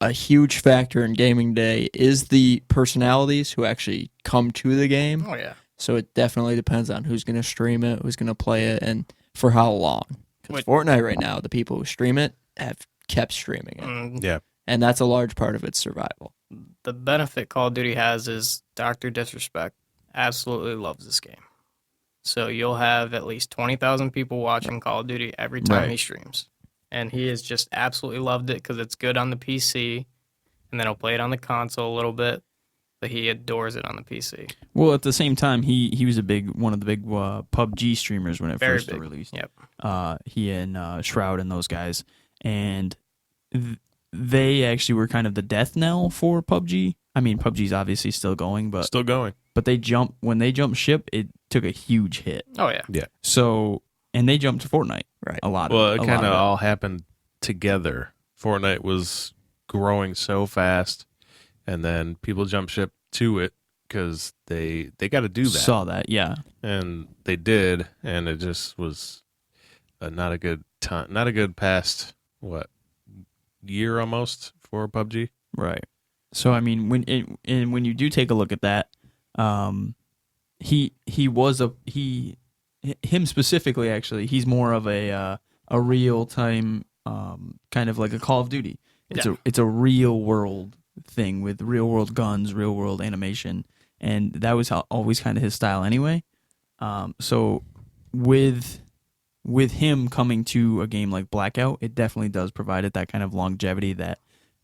a huge factor in gaming day is the personalities who actually come to the game. oh yeah. So it definitely depends on who's going to stream it, who's going to play it, and for how long. Because Wait. Fortnite right now, the people who stream it have kept streaming it. Mm, And that's a large part of its survival. the benefit Call of Duty has is Dr. Disrespect absolutely loves this game. So you'll have at least 20,000 people watching Call of Duty every time Right. he streams. And he has just absolutely loved it because it's good on the PC. And then he'll play it on the console a little bit. But he adores it on the PC. Well, at the same time, he was one of the big PUBG streamers when it Very first big. released. Yep. He and Shroud and those guys, and they actually were kind of the death knell for PUBG. I mean, PUBG's obviously still going, but Still going. when they jumped ship, it took a huge hit. Oh, yeah. So, and they jumped to Fortnite. Right. A lot. Well, of it kind of all happened together. Fortnite was growing so fast, and then people jumped ship to it because they got to do that. Saw that, yeah. And they did, and it just was not a good time, not a good past year almost for PUBG. Right. So I mean, when you do take a look at that, him specifically, actually, he's more of a real time kind of like a Call of Duty. It's a real world thing with real world guns, real world animation, and that was always kind of his style anyway. So with him coming to a game like Blackout, it definitely does provide it that kind of longevity that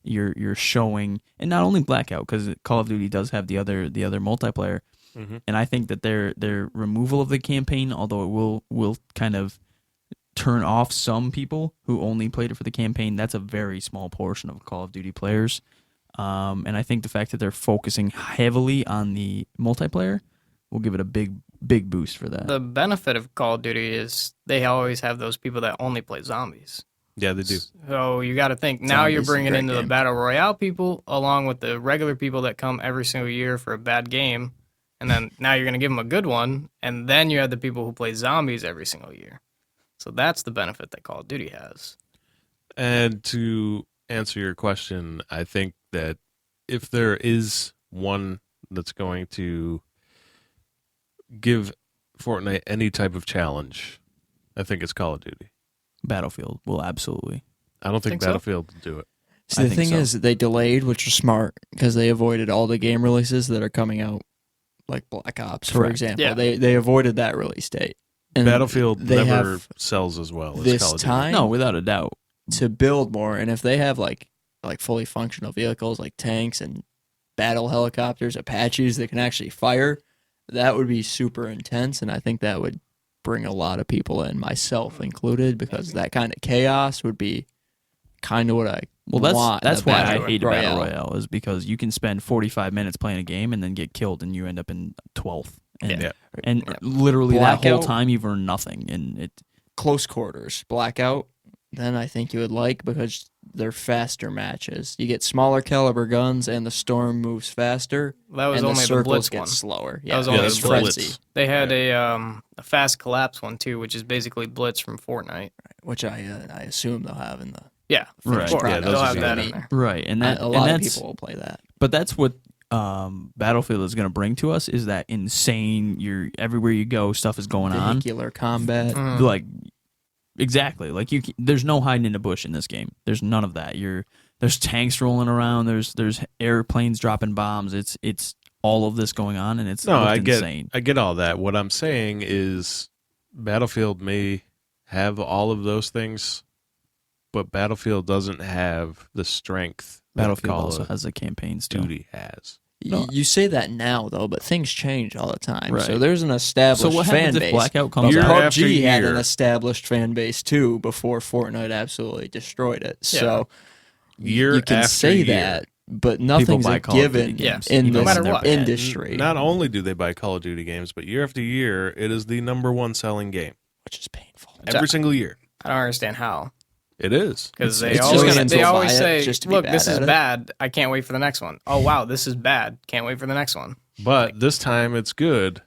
you're showing, and not only Blackout, because Call of Duty does have the other multiplayer, and I think that their removal of the campaign, although it will kind of turn off some people who only played it for the campaign, that's a very small portion of Call of Duty players, and I think the fact that they're focusing heavily on the multiplayer will give it a big boost for that. The benefit of Call of Duty is they always have those people that only play zombies. Yeah, they do. So you got to think now Zombies you're is a bringing great into the game. Battle Royale people along with the regular people that come every single year for a bad game. And then now you're going to give them a good one. And then you have the people who play zombies every single year. So that's the benefit that Call of Duty has. And to answer your question, I think that if there is one that's going to give Fortnite any type of challenge, I think it's Call of Duty. Battlefield will absolutely. I don't think Think so? Battlefield will do it. See, I the think thing so. is, they delayed, which was smart, because they avoided all the game releases that are coming out, like Black Ops, for Correct. example. Yeah. They avoided that release date. And Battlefield they never have sells as well as this Call of Duty. time No, without a doubt. to build more, and if they have like fully functional vehicles like tanks and battle helicopters, Apaches that can actually fire, that would be super intense, and I think that would bring a lot of people in, myself included, because that kind of chaos would be kind of what I Well, want. in that's a why I Battle hate a Battle Royale, is because you can spend 45 minutes playing a game and then get killed and you end up in 12th. And, Yeah. and Yeah. literally that whole Blackout. time you've earned nothing. And it Close quarters, Blackout, then I think you would like, because they're faster matches. You get smaller caliber guns, and the storm moves faster, That was and the only the circles Blitz get one. slower. That was Yeah, only that's the Blitz. Frenzy, They had a fast collapse one too, which is basically Blitz from Fortnite. which I assume they'll have in the Yeah, Right. Fortnite. Yeah, those they'll are have that good. in there. right, and that a and lot of that's people will play that. but that's what Battlefield is going to bring to us, is that insane. You're everywhere you go, stuff is going on. Vehicular combat. Mm. Like exactly, like there's no hiding in a bush in this game. There's none of that. There's tanks rolling around. There's airplanes dropping bombs. It's all of this going on, and it's No, I insane. get all that. What I'm saying is Battlefield may have all of those things, but Battlefield doesn't have the strength that Battlefield Call also of has a campaign still. Duty has. No. You say that now, though, but things change all the time. Right. So there's an established So what fan happens if base. Blackout But comes Year out? after PUBG had year. an established fan base too before Fortnite absolutely destroyed it. So Year you can after say year. that, but nothing's buy a Call of Duty given games, in no this matter what. industry, Not only do they buy Call of Duty games, but year after year, it is the number one selling game. which is painful. Every single year. I don't understand how. It is. Because they it's just always, millions they will always buy it say, just to be look, bad this is at it." bad. I can't wait for the next one. Oh, wow, this is bad. Can't wait for the next one. But this time it's good,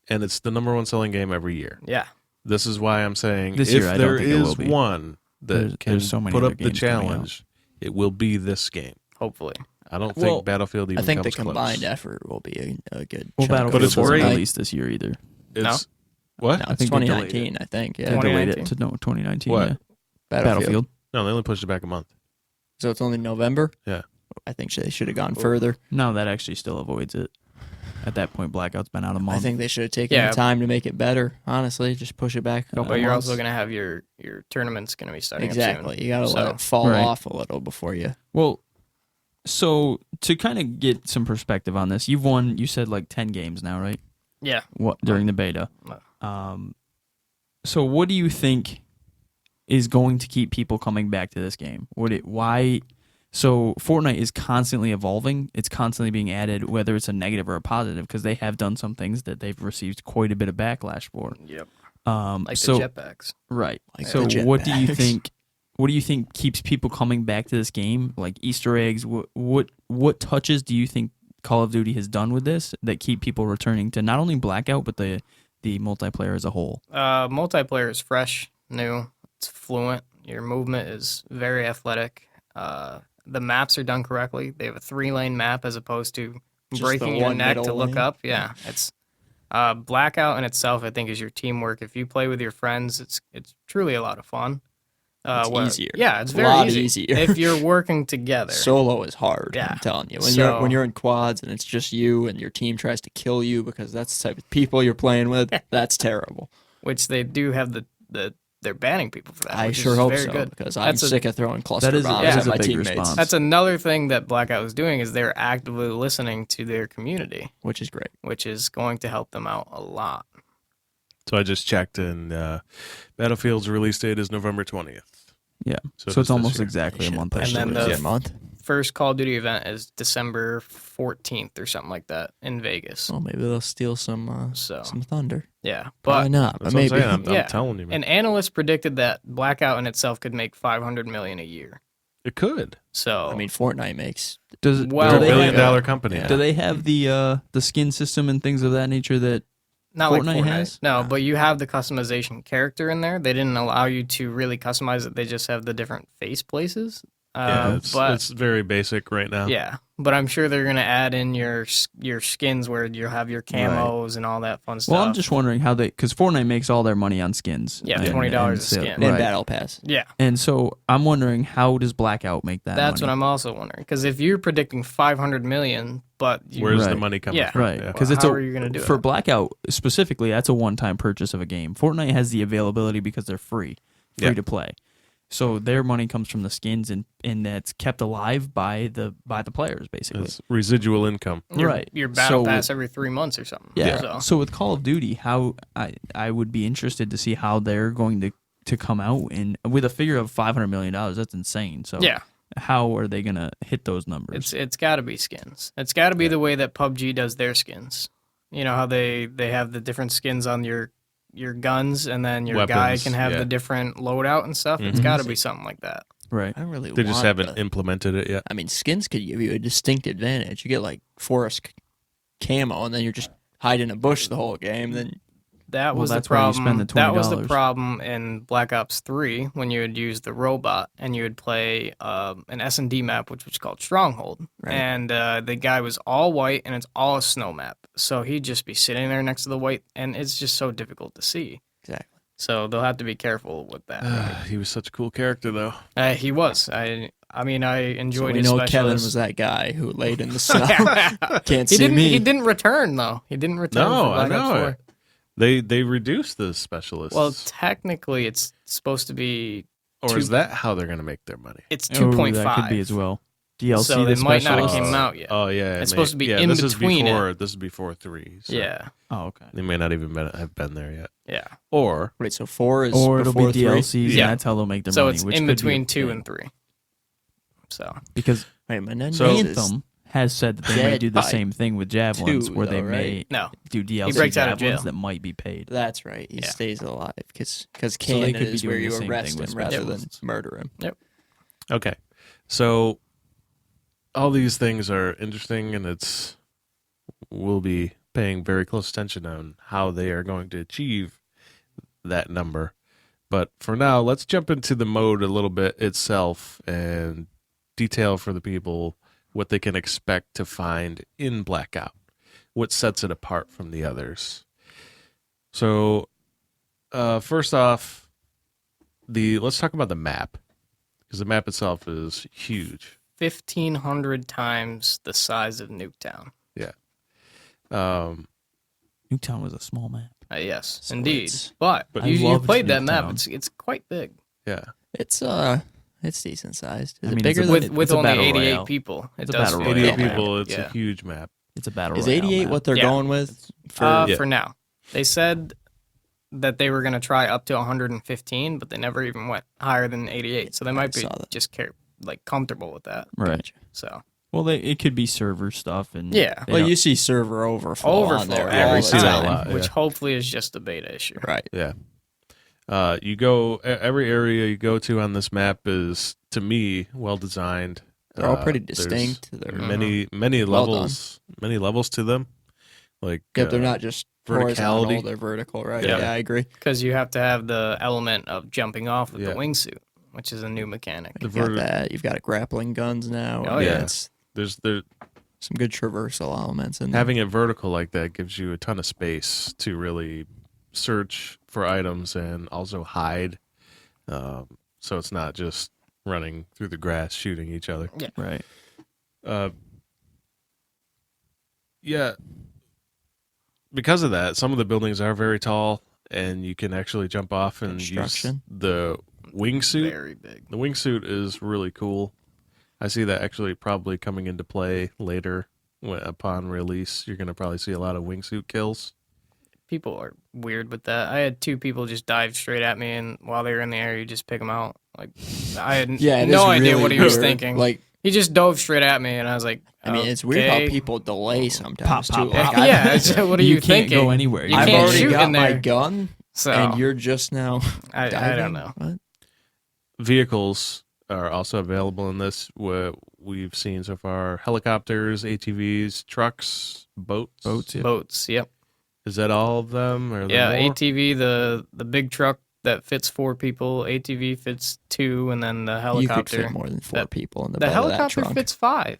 and it's the number one selling game every year. Yeah. This is why I'm saying This if year, I don't there think it will is be. one that There's can so many put other up the games coming out. challenge, it will be this game. Hopefully. I don't Well, think Battlefield even I think the comes combined close. effort will be a good. Well, chunk of Battlefield But it's it. doesn't great. release this year either. It's, what? No, I it's think they delayed 2019, I think. They Yeah, delayed it 2019? to 2019. What? Yeah. Battlefield. Battlefield. No, they only pushed it back a month. So it's only November? Yeah. I think they should have gone further. No, that actually still avoids it. At that point, Blackout's been out a month. I think they should have taken the time to make it better, honestly. Just push it back a couple But you're months. also going to have your tournaments going to be starting Exactly. up soon. You got to let it fall off a little before you. Well, so to kind of get some perspective on this, you've won, you said like 10 games now, right? Yeah. What during the beta? So what do you think is going to keep people coming back to this game? Why? So Fortnite is constantly evolving. It's constantly being added, whether it's a negative or a positive, because they have done some things that they've received quite a bit of backlash for. Yep. Like the jetpacks. Right. Like so the what do you jetpacks. think? What do you think keeps people coming back to this game? Like Easter eggs. What touches do you think Call of Duty has done with this that keep people returning to not only Blackout but the multiplayer as a whole? Multiplayer is fresh, new. It's fluent. Your movement is very athletic. The maps are done correctly. They have a 3-lane map as opposed to Just breaking the your one neck to middle look lane. up. Yeah, it's Blackout in itself. I think is your teamwork. If you play with your friends, it's truly a lot of fun. It's easier. Yeah, it's A very lot easy easier. if you're working together. Solo is hard. Yeah. I'm telling you. So- When you're in quads and it's just you and your team tries to kill you because that's the type of people you're playing with, that's terrible. Which they do have they're banning people for that. I which sure is hope very so good. because I'm That's a- sick of throwing cluster That is bombs that at is a my big teammates, response. That's another thing that Blackout is doing is they're actively listening to their community, which is great. which is going to help them out a lot. So I just checked, and Battlefield's release date is November 20th. Yeah. So So it it's is almost this year. exactly a month. And actually. then Is the it a month? First Call of Duty event is December 14th or something like that in Vegas. Well, maybe they'll steal some So thunder. yeah, Probably but not, but That's what I'm maybe. saying. I'm Yeah. telling you, man. an analyst predicted that Blackout in itself could make 500 million a year. It could. So I mean, Fortnite makes Does Well, They're a they $1 billion have- company. yeah. now. do they have the skin system and things of that nature that not like Fortnite Fortnite. has? No, but you have the customization character in there. They didn't allow you to really customize it. They just have the different face places. Yeah, but it's very basic right now. yeah, but I'm sure they're gonna add in your skins where you'll have your camos and all that fun stuff. Well, I'm just wondering how because Fortnite makes all their money on skins. Yeah, and- $20 and a sale- skin. and Right. Battle Pass. yeah. And so I'm wondering, how does Blackout make that That's money? what I'm also wondering. Because if you're predicting 500 million, but you, Where's the Right. money coming Yeah. from? Right, Yeah. because Well, it's how are you gonna do for it? Blackout specifically. That's a one-time purchase of a game. Fortnite has the availability because they're free Yeah. to play. So their money comes from the skins, and that's kept alive by the players, basically. It's residual income. your, your battle So- pass every 3 months or something. Yeah. So, So with Call of Duty, how I would be interested to see how they're going to come out and with a figure of $500 million. That's insane. So yeah, how are they gonna hit those numbers? it's got to be skins. It's got to be the way that PUBG does their skins. You know how they have the different skins on your guns, and then your guy Weapons, can have yeah. the different loadout and stuff. It's Mhm. got to be something like that. Right. I don't really They just want haven't the- implemented it yet. I mean, skins could give you a distinct advantage. You get like forest camo, and then you're just hiding in a bush the whole game. Then That Well, was the that's where you problem. spend the That was the $20. problem in Black Ops 3 when you would use the robot and you would play an S&D map, which was called Stronghold. Right. And the guy was all white and it's all a snow map. So he'd just be sitting there next to the white, and it's just so difficult to see. exactly. So they'll have to be careful with that. He was such a cool character, though. He was. I mean, I So enjoyed we his know Kevin specialist. was that guy who laid in the snow. Can't he see didn't. me. He didn't return though. He didn't return. No, for I Black Ops know 4. it. They reduced the specialists. Well, technically, it's supposed to be. or is that how they're going to make their money? It's Oh, 2.5. that could be as well. DLC. So they the might not have specialists? came out yet. Oh yeah, It's it supposed to be yeah, in this between Is it. before, This is before 3. So Yeah, Oh, okay. they may not even have been there yet. yeah. Or Wait, so 4 is Or it'll be before 3? DLCs, Yeah. and that's how they'll make their So money. it's which in could be between a 2 thing. and 3. So Because Wait, Menendez So- is Anthem has said that they may dead do the by same thing with javelins, 2, where they though, may right? no, do DLC breaks out of javelins jail. that might be paid. That's right. He Yeah. stays alive because they canon could be is where doing the you same arrest thing with him rather than specialists. murder him. okay, so all these things are interesting, and we'll be paying very close attention on how they are going to achieve that number. But for now, let's jump into the mode a little bit itself and detail for the people what they can expect to find in Blackout, what sets it apart from the others. So, first off, let's talk about the map. because the map itself is huge. 1,500 times the size of Nuketown. Nuketown was a small map. Yes, So indeed. it's- But I you loved played that map. Nuketown. It's quite big. Yeah. It's decent sized. Is I it mean, bigger it's a- than With It's with a only battle 88 royale. people, it It's a does battle feel 88 like that. people, it's Yeah. a huge map. It's a battle Is royale 88 map. what they're Yeah. going with? For Yeah. For now. They said that they were going to try up to 115, but they never even went higher than 88. So they might be saw that. just comfortable with that. Right. So Well, it could be server stuff and Yeah. they Well, don't- you see server overflow on overflow there every all we the see that a time. lot. which yeah. hopefully is just a beta issue. Right. Yeah. You go every area you go to on this map is, to me, well designed. They're all pretty there's distinct. They're Many Well levels, many levels to them. Like Yep, they're not just horizontal, verticality. they're vertical, right? Yeah. Yeah, I agree. Because you have to have the element of jumping off with Yeah. the wingsuit, which is a new mechanic. The You've got ver- that. You've got grappling guns now. Oh, yeah. It's There's some good traversal elements in there. having it vertical like that gives you a ton of space to really search for items and also hide. So it's not just running through the grass shooting each other. right. Yeah. Because of that, some of the buildings are very tall, and you can actually jump off and use Construction. the wingsuit. Very big. The wingsuit is really cool. I see that actually probably coming into play later upon release. You're going to probably see a lot of wingsuit kills. People are weird with that. I had 2 people just dive straight at me, and while they were in the air, you just pick them out. Like, I had Yeah, it no is idea really what he was weird. thinking. Like, He just dove straight at me, and I was like, I mean, it's weird how okay. people delay sometimes Pop, too. pop, Like, pop. Yeah, so what are you can't thinking? go anywhere. You I've can't already shoot got in my there. gun, So and you're just now. I diving? don't know. What? Vehicles are also available in this. What we've seen so far: helicopters, ATVs, trucks, boats. Yeah. Boats, yep. Is that all of them? Or are there Yeah, more? ATV, the big truck that fits 4 people. ATV fits 2, and then the You could helicopter. fit more than 4 people in the The bed of that helicopter trunk. fits 5.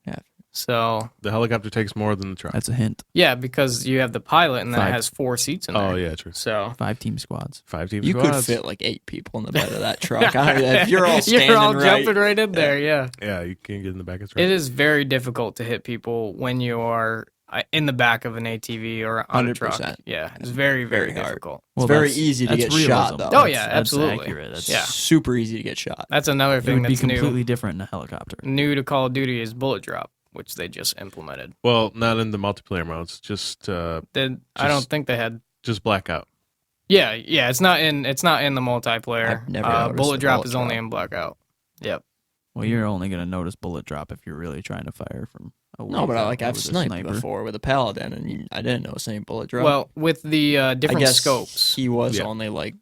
Yeah. So The helicopter takes more than the truck. That's a hint. yeah, because you have the pilot, and then 5. it has 4 seats in there. Oh yeah, true. So 5 team squads. 5 teams. You could squads. fit like 8 people in the bed of that truck. I mean, if you're all standing you're all right, jumping right in there. Yeah. Yeah, you can get in the back of the truck. It is very difficult to hit people when you are in the back of an ATV or on a truck. 100%. Yeah, it's very, very, Very hard. difficult. It's very that's- easy to that's get shot, realism. though. Oh, That's- yeah, that's absolutely. accurate. That's, Yeah. super easy to get shot. That's another It thing would be that's completely different in a helicopter. new to Call of Duty is bullet drop, which they just implemented. Well, not in the multiplayer modes, just I don't think they had. Blackout. Yeah, it's not in the multiplayer. I've never noticed bullet the drop bullet is only drop. in Blackout. Yep. Well, you're only going to notice bullet drop if you're really trying to fire from a No, but ways out I've with a sniped sniper. before with a paladin, and I didn't notice any bullet drop. Well, with the I different guess scopes. he was Yeah. only like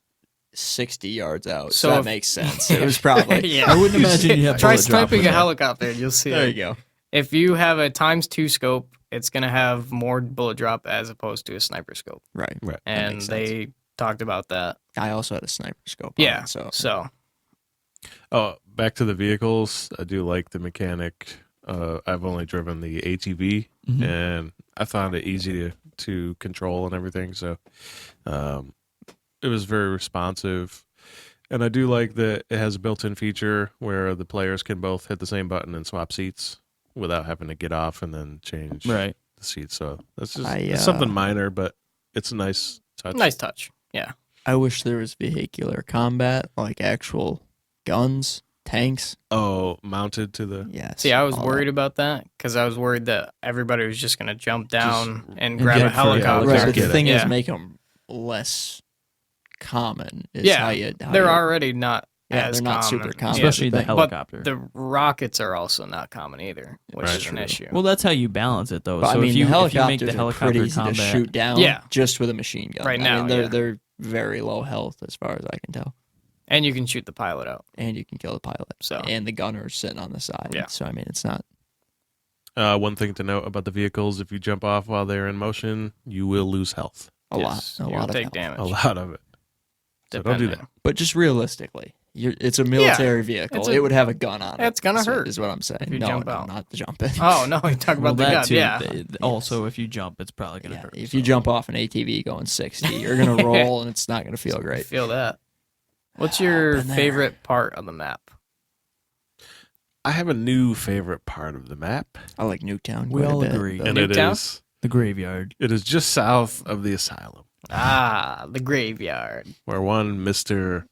60 yards out, So so that if- makes sense. It was probably Yeah. I wouldn't imagine you have Try bullet drop sniping with a that. helicopter, and you'll see There it. you go. If you have a ×2 scope, it's going to have more bullet drop as opposed to a sniper scope. Right. Right. That And makes sense. they talked about that. I also had a sniper scope. on Yeah. it, So Oh, back to the vehicles. I do like the mechanic. I've only driven the ATV, Mhm. and I found it easy to control and everything. So it was very responsive. And I do like that it has a built-in feature where the players can both hit the same button and swap seats without having to get off and then change Right. the seats. So that's just I, it's something minor, but it's a nice touch. nice touch. Yeah. I wish there was vehicular combat, like actual guns, tanks. Oh, mounted to the Yes. See, I was all worried about that because I was worried that everybody was just going to jump down and and grab get a it for a that. helicopter. Right, but Get the it. thing Yeah. is, make them less common. Is Yeah, how They're you, already not Yeah, as they're not common. super common. Especially the thing. But helicopter. The rockets are also not common either, which Right, is an true. issue. Well, that's how you balance it, though. But so I mean, if you the make helicopters the are helicopter pretty easy combat, to shoot down. Yeah. Just with a machine gun. Right I now, mean, yeah. they're very low health as far as I can tell, And you can shoot the pilot out. and you can kill the pilot. So And the gunner's sitting on the side. Yeah. So I mean, it's not. One thing to note about the vehicles: if you jump off while they're in motion, you will lose health. A yes, lot you'll of take health. damage. A lot of it. So don't do that. depending. But just realistically, it's a military vehicle. it's it would have a gun on it. It's gonna is what- hurt Is what I'm saying. if you no, jump no, out. not the jumping. Oh no, you talk well, about the that gun. too. Yeah. Also, if you jump, it's probably going to Yeah, hurt. if you so. jump off an ATV going 60, you're gonna roll, and it's not gonna feel I great. feel that. What's your Been there. favorite part of the map? I have a new favorite part of the map, I like Nuketown. We quite a all bit, agree. but- and it Nuketown? is The graveyard. just south of the asylum, The graveyard. where one Mr.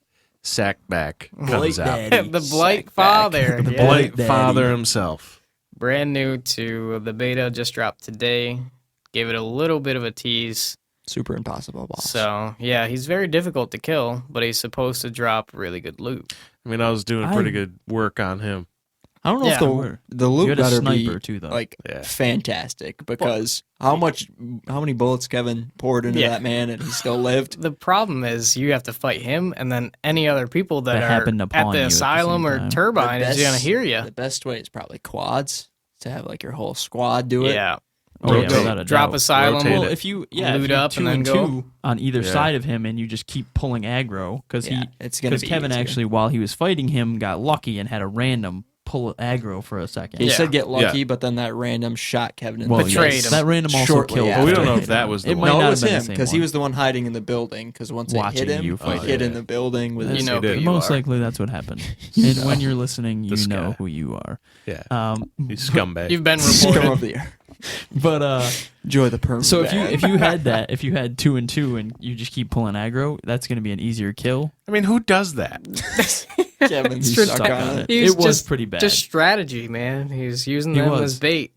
Sackback comes out. The Blight Sack Father. The yeah. Blight Blight Father himself. Brand new to the beta, just dropped today. Gave it a little bit of a tease. Super impossible boss. So, yeah, he's very difficult to kill, but he's supposed to drop really good loot. I mean, I was doing pretty good work on him. I don't know Yeah. if the You loot had a better sniper be too, though. like Yeah. fantastic because how many bullets Kevin poured into Yeah. that man and he still lived. The problem is you have to fight him, and then any other people that That are happen at upon the you at the asylum same or time. turbine The is going to best- hear you. The best way is probably quads to have like your whole squad do it. Yeah. Oh, yeah, Rotate. without a Drop doubt. asylum. Rotate Well, it. if you Loot if you're up two and then and go. two on either Yeah. side of him, and you just keep pulling aggro because Yeah, it's gonna be Kevin easier. actually, while he was fighting him, got lucky and had a random pull aggro for a second. He Yeah. said get lucky, Yeah. but then that random shot Kevin in Well, the Betrayed face. him. That random also Shortly killed. after. Well, we don't know hit if that him. was the It one. might No, not it was have been the him same because he one. was the one hiding in the building. Because once it Watching hit him, you fight. he hid Yeah. in the building with You his know did. who you Most are. likely that's what happened. And when you're listening, you This know guy. who you are. Yeah. You scumbag. You've been scum reported. of the air. but Enjoy the perm. so if you had 2 and 2 and you just keep pulling aggro, that's going to be an easier kill. I mean, who does that? Kevin's He's stuck stuck on on it. He's It was just- pretty bad. Just strategy, man. He's using He them was. as bait.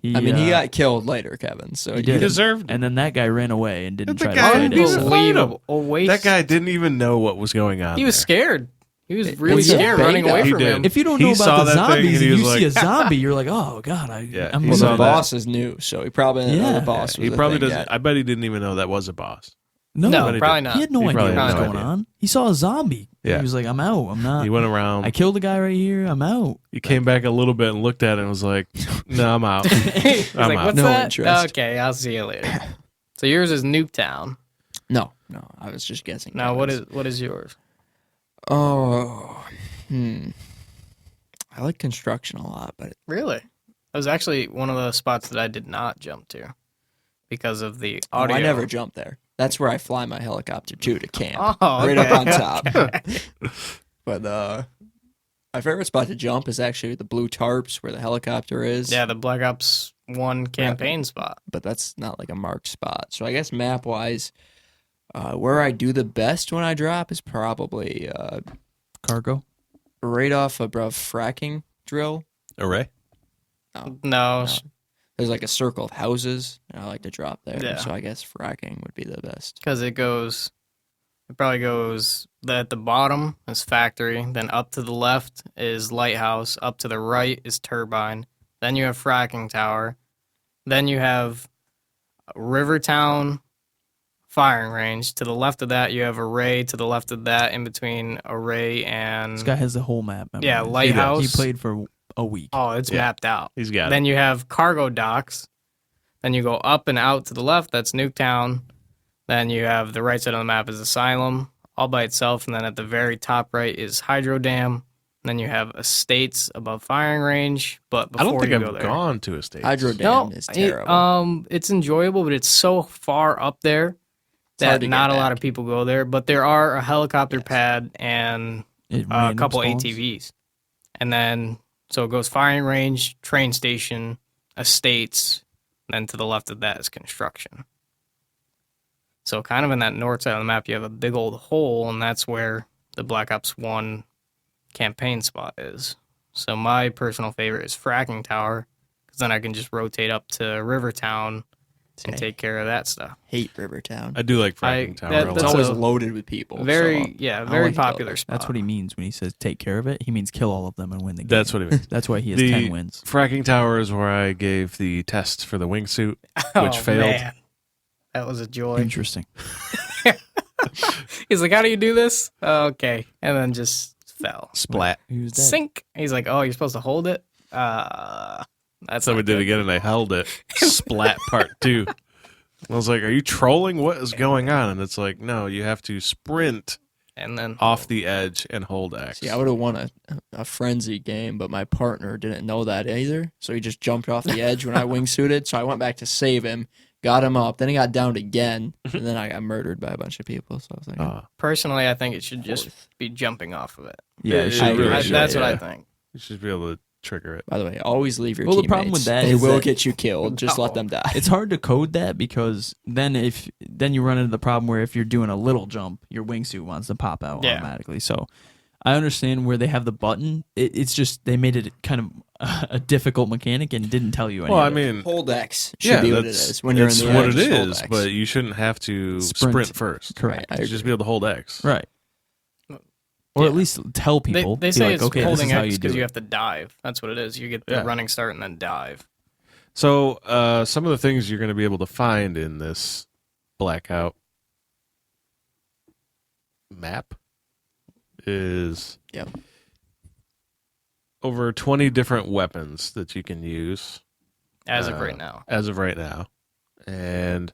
I mean, he got killed later, Kevin. So He He did. deserved it. And then that guy ran away and didn't The try to guy fight didn't it. even So. fight Unbelievable. A waste. That guy didn't even know what was going on. He was there. scared. He was really It's a scared running beta. away He from did. him. If you don't He know saw about the that thing zombies, and he and you was see a like- zombie, you're like, oh god, Yeah, I'm he Well, saw the that. boss is new, so he probably didn't know Yeah. the boss was He a probably thing doesn't. yet. I bet he didn't even know that was a boss. No, No, Nobody probably did. not. he had no He idea probably what was had no going idea. on. He saw a zombie. Yeah. He was like, I'm out. I'm not. He went around. I killed a guy right here. I'm out. He came back a little bit and looked at it and was like, "No, I'm out." He's I'm like, out. what's No that? interest. Okay, I'll see you later. So yours is Nuketown. No, I was just guessing. Now, Kevin's. what is yours? Oh, I like construction a lot, but Really? That was actually one of the spots that I did not jump to because of the audio. I never jump there. That's where I fly my helicopter to camp, Oh, right okay. up on top. But my favorite spot to jump is actually the blue tarps where the helicopter is. Yeah, the Black Ops 1 campaign spot. But that's not like a marked spot. So I guess map wise, where I do the best when I drop is probably Cargo. right off above fracking drill. Array. No. There's like a circle of houses, and I like to drop there. Yeah. So I guess fracking would be the best. Because it probably goes at the bottom is factory, then up to the left is lighthouse, up to the right is turbine, then you have fracking tower, then you have Rivertown firing range. To the left of that, you have array. To the left of that, in between array and This guy has the whole map. Yeah, memorized. lighthouse. He played for a week. oh, it's Yeah. mapped out. He's got Then it. you have cargo docks. Then you go up and out to the left. That's Nuketown. Then you have the right side of the map is Asylum, all by itself. And then at the very top right is Hydro Dam. Then you have Estates above firing range. But I before don't think you I've go there, gone to a stage. Hydro Dam no, is terrible. it's enjoyable, but it's so far up there hard that to get not a lot back. of people go there. But there are a helicopter pad and It a random couple spawns. ATVs. And then, so it goes firing range, train station, estates, and then to the left of that is construction. So kind of in that north side of the map, you have a big old hole, and that's where the Black Ops 1 campaign spot is. So my personal favorite is Fracking Tower, because then I can just rotate up to Rivertown and Okay. take care of that stuff. Hate Rivertown. I do like Fracking Tower a It's that's lot. always a loaded with people. Very, so yeah, I very like to go popular there. spot. That's what he means when he says take care of it. He means kill all of them and win the game. That's what he means. That's why he has The 10 wins. Fracking Tower is where I gave the test for the wingsuit, Oh, which failed. man. That was a joy. Interesting. He's like, how do you do this? Okay. And then just fell. Splat. He was dead. Sink. He's like, oh, you're supposed to hold it? That's Somebody not did it good. again and I held it. Splat part 2. I was like, "Are you trolling? What is going on?" And it's like, "No, you have to sprint And then off the edge and hold X." See, I would have won a frenzy game, but my partner didn't know that either. So he just jumped off the edge when I wingsuited. So I went back to save him, got him up. Then he got downed again, and then I got murdered by a bunch of people. So I was like, personally, I think it should just be jumping off of it. Yeah, it it should should really really I- should, that's what I yeah. think. You should be able to trigger it. By the way, always leave your Well, the teammates. problem with that they is will that- get you killed. Just let them die. It's hard to code that because then you run into the problem where if you're doing a little jump, your wingsuit wants to pop out Yeah. automatically. So I understand where they have the button. It's just they made it kind of a difficult mechanic and didn't tell you anything. Well, I mean, Hold X should be what it is. When you're in it's the what air, it just hold is, X. but you shouldn't have to Sprint. sprint first. Correct. I You should just agree. be able to hold X. Right. Or at least tell people. They be say like, it's okay, this holding is how X you do because you it. have to dive. That's what it is. You get the Yeah. running start and then dive. So some of the things you're going to be able to find in this Blackout map is Yep. over 20 different weapons that you can use As of right now. as of right now. And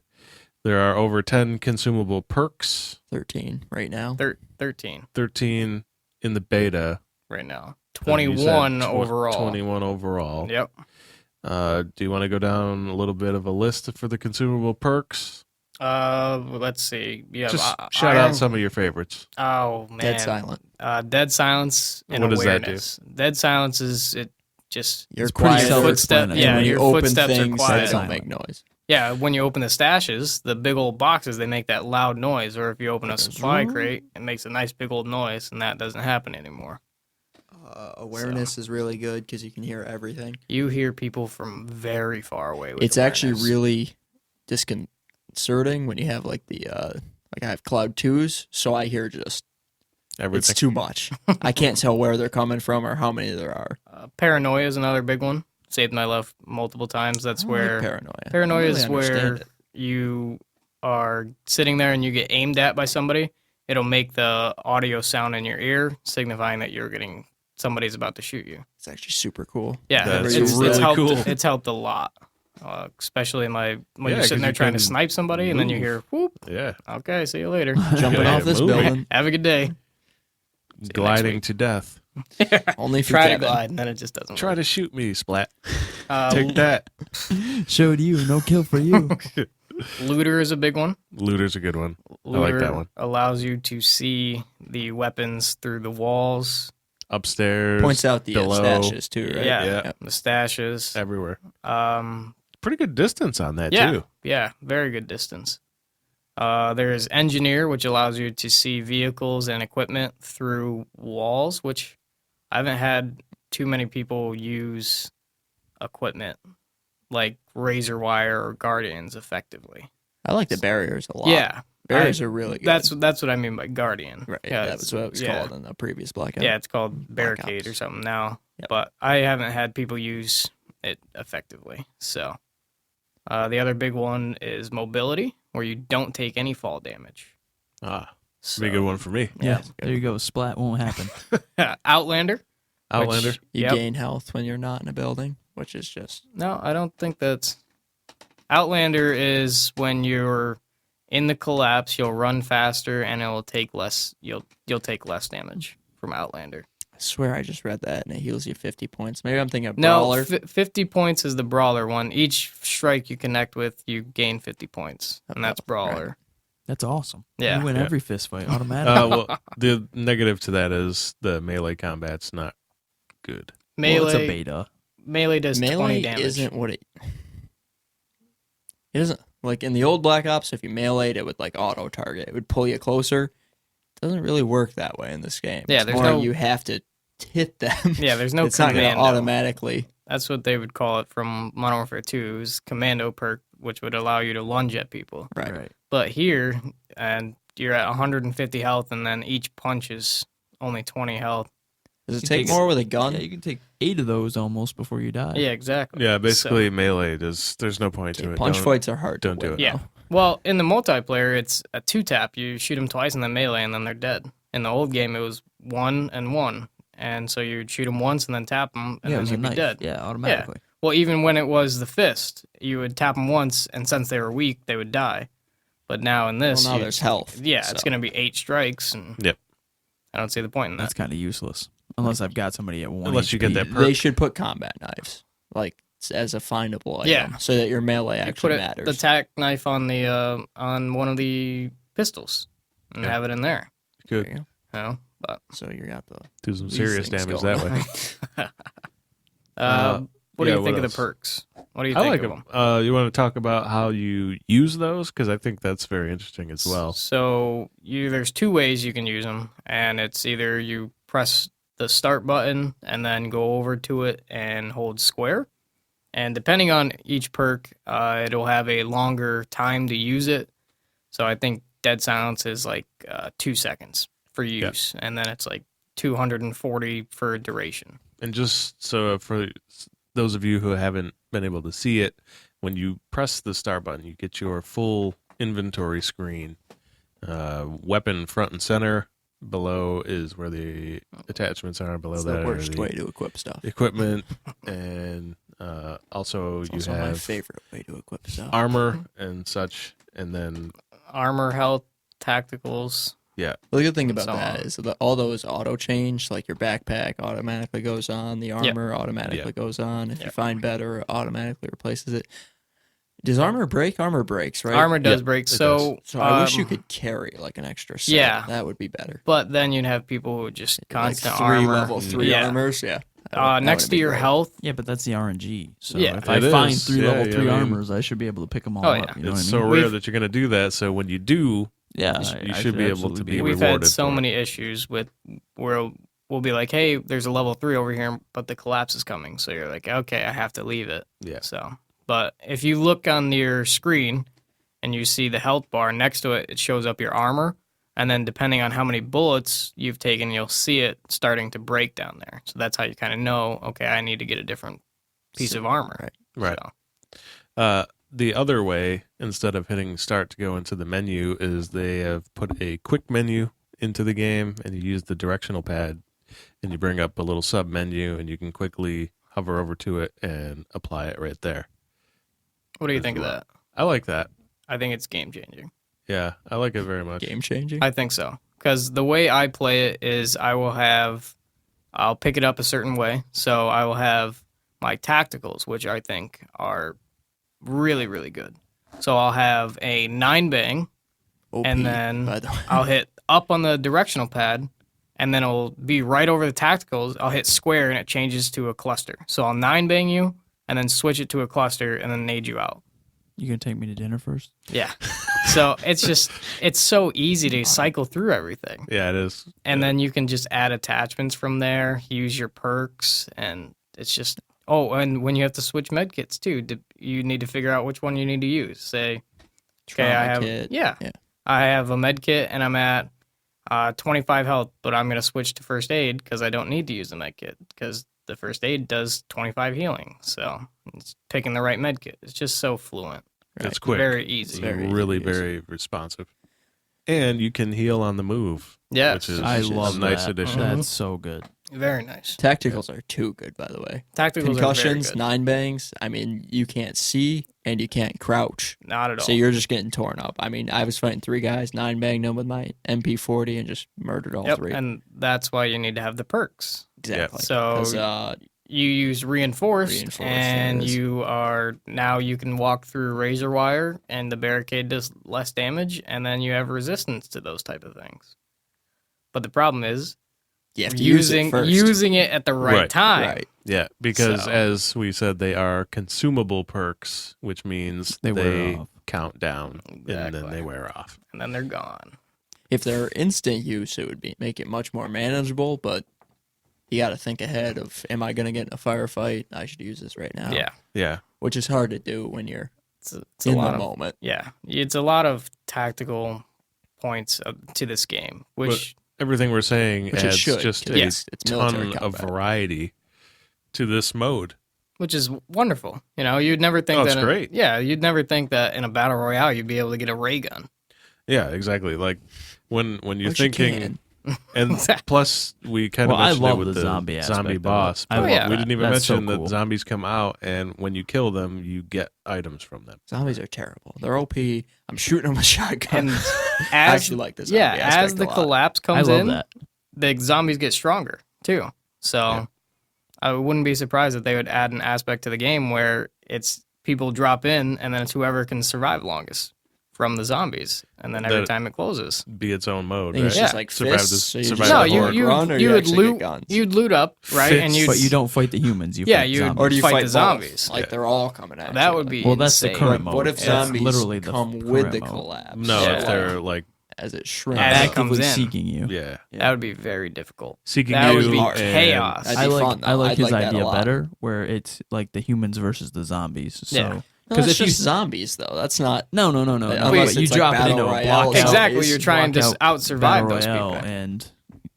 there are over 10 consumable perks, 13 right now. 13 13 in the beta. right now. Then you said 21 overall. 21 overall. Yep. Do you want to go down a little bit of a list for the consumable perks? Let's see. Yeah. Just shout out some of your favorites. Oh man. Dead silent. Dead silence and What does that do? awareness. Dead silence is it just You're It's pretty quiet. self-explanatory. Yeah, when your you open footsteps are things, quiet. they don't make noise. Yeah, when you open the stashes, the big old boxes, they make that loud noise. Or if you open a supply crate, it makes a nice big old noise, and that doesn't happen anymore. Awareness is really good because you can hear everything. You hear people from very far away. With It's actually awareness. really disconcerting when you have like the like I have Cloud 2s, so I hear just Everything. it's too much. I can't tell where they're coming from or how many there are. Paranoia is another big one. Saved my life multiple times. That's I don't where like paranoia. paranoia I don't is really understand where it. you are sitting there and you get aimed at by somebody. It'll make the audio sound in your ear, signifying that somebody's about to shoot you. It's actually super cool. Yeah, That's it's really helped. cool. It's helped a lot, especially when Yeah, you're 'cause sitting there you trying to can snipe somebody, and then you move. hear whoop. Yeah. Okay, see you later. Jumping Yeah, off this moving. building, Have a good day. Gliding week. to death. only for Try to Kevin. glide, and then it just doesn't. Try work. to shoot me, Splat. Uh, Take that. Showed you, no kill for you. Looter is a big one. Looter's a good one. Looter like that one. Allows you to see the weapons through the walls. Upstairs. Points out the below. stashes too, right? Yeah, Yeah. the stashes. Everywhere. Um, Pretty good distance on that, yeah, too. yeah, very good distance. There's engineer, which allows you to see vehicles and equipment through walls, which I haven't had too many people use equipment like razor wire or guardians effectively. I like the barriers a lot. Yeah, barriers are really good. that's what I mean by guardian. right. Yeah, That was what it was yeah. called in the previous Blackout. Yeah, it's called Black barricade Ops. or something now, Yep. but I haven't had people use it effectively. So the other big one is mobility, where you don't take any fall damage. Ah, So, be a good one for me. Yeah, there you go. Splat won't happen. Outlander. Outlander. Which, You yep. gain health when you're not in a building, which is just No, I don't think that's. Outlander is when you're in the collapse, you'll run faster and it will take less. You'll take less damage from Outlander. I swear I just read that and it heals you 50 points. Maybe I'm thinking of No, Brawler. 50 points is the brawler one. Each strike you connect with, you gain 50 points, and that's Oh, brawler. That's awesome. Yeah. You win Yeah. every fist fight automatically. Well, the negative to that is the melee combat's not good. Melee, Well, it's a beta. melee does 20 Melee damage. isn't what it. It isn't like in the old Black Ops. If you meleeed, it would like auto target. It would pull you closer. It doesn't really work that way in this game. Yeah, It's there's more no- you have to hit them. Yeah, there's no it's not going to commando. automatically. That's what they would call it from Modern Warfare 2. It was commando perk, which would allow you to lunge at people. Right. But here, and you're at 150 health, and then each punch is only 20 health. Does it You take take- more with a gun? Yeah, you can take 8 of those almost before you die. Yeah, exactly. Yeah, basically melee there's no point to it. Punch Don't- fights are hard. don't to do win, it. Yeah. though. Well, in the multiplayer, it's a 2-tap. You shoot them twice and then melee, and then they're dead. In the old game, it was 1 and 1. And so you'd shoot them once and then tap them, and Yeah, it then was a you'd be knife. dead. Yeah, automatically. Well, even when it was the fist, you would tap them once, and since they were weak, they would die. But now in this, Well, now you- there's health. Yeah, it's so. going to be 8 strikes, and Yep. I don't see the point in that. That's kind of useless. Unless I've got somebody at 1 Unless you get that HP. perk. They should put combat knives like as a findable item, Yeah. so that your melee You put actually it, matters. the tack knife on the on one of the pistols and Yeah. have it in there. There Good. you go. You know, but So you got the Do some these serious things damage going that way. on. What do yeah, you think what of the else? perks? What do you I think like of them. them? You want to talk about how you use those? Because I think that's very interesting as well. So there's two ways you can use them, and it's either you press the start button and then go over to it and hold square. And depending on each perk, it'll have a longer time to use it. So I think Dead Silence is like 2 seconds for use, and then it's like 240 for duration. And just so for those of you who haven't been able to see it, when you press the start button, you get your full inventory screen. Weapon front and center. Below is where the attachments are. Below It's that the are worst the way to equip stuff. equipment, and also It's you also my have favorite way to equip stuff. armor and such, and then Armor, health, tacticals. yeah, The good thing about So that on. is that all those auto change, like your backpack automatically goes on, the armor automatically goes on. If you find better, it automatically replaces it. Does armor break? Armor breaks, right? Armor does Yep, break. it So, So I wish you could carry like an extra set. Yeah. That would be better. But then you'd have people who just Like constant 3 armor. level 3 Yeah. armors, yeah. Next to your health. Yeah, but that's the RNG. So Yeah, if I it find is. 3 Yeah, level yeah, 3 I mean- armors, I should be able to pick them all Oh, up. yeah. You know it's what I so mean? rare We've- that you're going to do that. So when you do, Yeah, you I should be able to absolutely be We've rewarded had so for it. many issues with where we'll be like, hey, there's a level 3 over here, but the collapse is coming. So you're like, okay, I have to leave it. Yeah. So, but if you look on your screen and you see the health bar next to it, it shows up your armor. And then depending on how many bullets you've taken, you'll see it starting to break down there. So that's how you kind of know, okay, I need to get a different piece of armor. Right. So, The other way, instead of hitting start to go into the menu, is they have put a quick menu into the game, and you use the directional pad, and you bring up a little sub menu, and you can quickly hover over to it and apply it right there. what do you think of that? I like that. I think it's game changing. Yeah, I like it very much. Game changing. I think so. Because the way I play it is I'll pick it up a certain way. So I will have my tacticals, which I think are really, really good. So I'll have a 9-bang, OP, and then by the way. I'll hit up on the directional pad, and then it'll be right over the tacticals. I'll hit square, and it changes to a cluster. So I'll 9-bang you, and then switch it to a cluster, and then nade you out. You gonna take me to dinner first? Yeah. So it's so easy to cycle through everything. Yeah, it is. And then you can just add attachments from there, use your perks, and it's just... Oh, and when you have to switch medkits, too, you need to figure out which one you need to use. Say, okay, I have... Kit. Yeah. Yeah. I have a medkit, and I'm at 25 health, but I'm going to switch to first aid because I don't need to use the medkit because the first aid does 25 healing. So it's picking the right medkit. It's just so fluent. It's quick. Very easy. Very really, easy to use. very responsive. And you can heal on the move. Yes. Which is I Which is love a nice that. addition. That's so good. Very nice. Tacticals are too good, by the way. Tacticals Concussions, are very 9-bangs. I mean, you can't see and you can't crouch. good. Not at all. So you're just getting torn up. I mean, I was fighting 3 guys, 9-banged them with my MP40 and just murdered all Yep, 3. and that's why you need to have the perks. Exactly. So 'Cause, you use reinforced, and there it is. you can walk through razor wire, and the barricade does less damage, and then you have resistance to those type of things. But the problem is you have to use it first. using it at the right, Right. time. Right. Yeah, because So- as we said, they are consumable perks, which means They they, wear off. count down and then Exactly. they wear off. And then they're gone. If they're instant use, it would make it much more manageable, but you got to think ahead of, am I going to get in a firefight? I should use this right now. Yeah, Yeah, Which is hard to do when you're it's a in lot the of moment. yeah. It's a lot of tactical points to this game, which everything we're saying Which it adds should, just 'cause a it's military ton of combat. variety to this mode. is wonderful. You know, you'd never think Oh, that. it's great. Yeah, you'd never think that in a battle royale you'd be able to get a ray gun. Yeah, exactly. Like when you're Which you thinking, can. and plus we kind Well, of I mentioned love it with the the zombie aspect of it. boss. I But love that. we didn't even That's so mention cool. that zombies come out, and when you kill them, you get items from them. Zombies are terrible. They're OP. I'm shooting them with a shotgun. And I as actually like this. yeah, as the collapse I comes love in, that. the zombies get stronger too. So Yeah. I wouldn't be surprised if they would add an aspect to the game where it's people drop in and then it's whoever can survive longest from the zombies, and then every That- time it closes. Be its own I mode, think right? it's just like Survive fists. this- So you survive just the No, like horde. run, or you would actually loot. get guns. You'd loot up, right? And Fits. you'd But you don't fight the humans. You Yeah, fight you- zombies. Or do you fight fight the both? zombies. Like they're all coming at you. That would be Well, that's the insane. current But what if mode. That's zombies literally the come with current the mode. collapse? No, Yeah. if they're like, as it shrinks. As it Actively comes in. seeking you. yeah, That would be very difficult. seeking That you would be and- chaos. That'd I be like fun, though. I like I'd his like that a idea lot. better, where it's like the humans versus the zombies. So Yeah. No, because it's if you just zombies though. That's not. no, Unless but you it's like drop it Battle into a Royale blackout. Exactly, zombies. you're trying to Blackout out survive Battle those Royale, people. and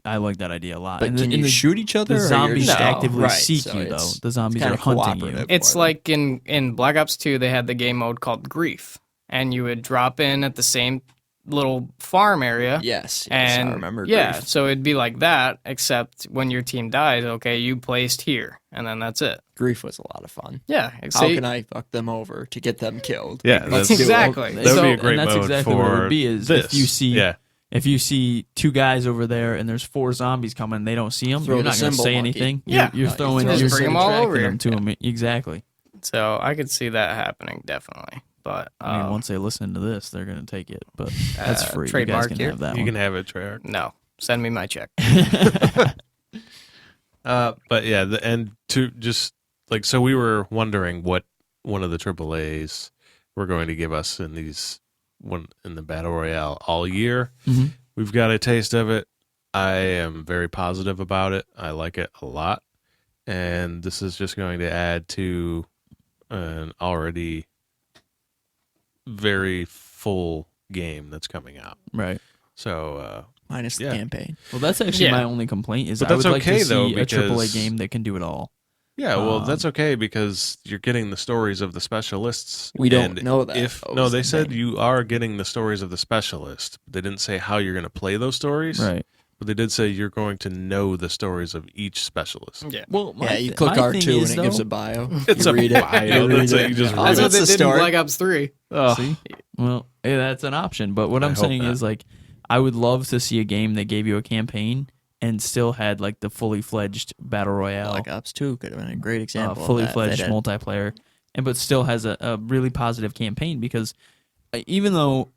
I like that idea a lot. But and can the, you shoot each other? the or you're zombies just- actively right, seek so you, though. it's- The zombies it's are kinda hunting you. cooperative. It's for like in Black Ops 2, they had the game mode called Grief, and you would drop in at the same little farm area. Yes, And I remember. yeah, Grief. so it'd be like that, except when your team dies, okay, you placed here, and then that's it. Grief was a lot of fun. Yeah, How can I fuck them over to get them killed? Yeah, Let's that's do it. exactly. That would So- be a great and that's mode exactly for what it would be, is this. if you see yeah, if you see two guys over there and there's four zombies coming, and they don't see them. Throw You're the not going to symbol say monkey. anything. Yeah. You're No, you throwing. throw- You're Just bring 'em all over attracting here. them to them. Exactly. So I could see that happening, definitely. But I mean, once they listen to this, they're going to take it. But that's free. You guys trademark can here. have that you one. can have it, Treyarch. no, send me my check. But yeah, and to just like, so we were wondering what one of the AAAs were going to give us in the Battle Royale all year. Mhm. We've got a taste of it. I am very positive about it. I like it a lot. And this is just going to add to an already very full game that's coming out. Right. So, Minus the Yeah. campaign. Well, that's actually Yeah. my only complaint. Is But I that's would like okay, to see though, a AAA because- game that can do it all. yeah, well, Um, that's okay because you're getting the stories of the specialists. We don't and know that, If though, no, is they the said thing. you are getting the stories of the specialists. They didn't say how you're going to play those stories, Right. but they did say you're going to know the stories of each specialist. Yeah. Well, Yeah, you click my R2 thing and is, it gives though- a bio. It's You a read it. bio, You read that's it, it. you just Oh, read That's it. what they the did in story. Black Ops 3. See? Well, that's an option. But what I I'm hope saying not. is, like, I would love to see a game that gave you a campaign and still had like the fully fledged battle royale, Black Ops 2 could have been a great example. fully of that. fledged They had- multiplayer, and but still has a really positive campaign, because even though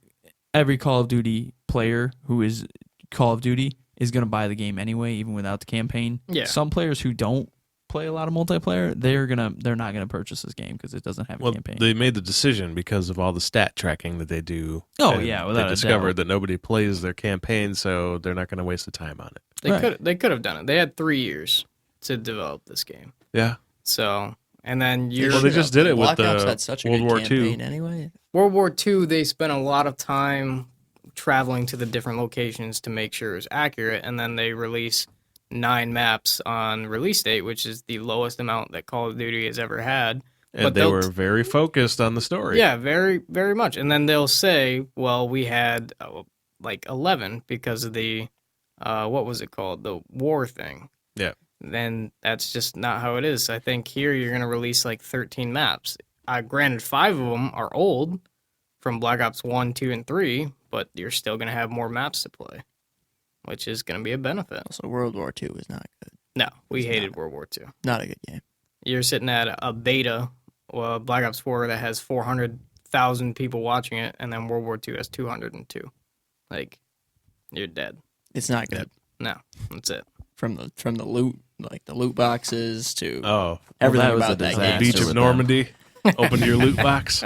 every Call of Duty player who is Call of Duty is going to buy the game anyway, even without the campaign. Yeah. Some players who don't play a lot of multiplayer, they're not gonna purchase this game because it doesn't have a Well, campaign. they made the decision because of all the stat tracking that they do. Oh, and yeah, they without a discovered doubt. that nobody plays their campaign, so they're not going to waste the time on it. They could have done it. They had 3 years to develop this game. Yeah, So, and then you Well, they just did it with Black Ops the had such a World good War campaign II. anyway. World War II, they spent a lot of time traveling to the different locations to make sure it was accurate, and then they release 9 maps on release date, which is the lowest amount that Call of Duty has ever had. and But they they'll- were very focused on the story. Yeah, very, very much. And then they'll say, well, we had like 11 because of the, what was it called? The war thing. Yeah. Then that's just not how it is. I think here you're going to release like 13 maps. Granted, 5 of them are old from Black Ops 1, 2, and 3, but you're still going to have more maps to play, which is going to be a benefit. Also, World War II was not good. No, we It's hated not. World War II. Not a good game. You're sitting at a beta, Black Ops 4 that has 400,000 people watching it, and then World War II has 202. Like, you're dead. It's not good. No, that's it. From the loot, like the loot boxes to Oh, everything that was about a that the disaster game. beach with of them. Normandy. Open your loot box.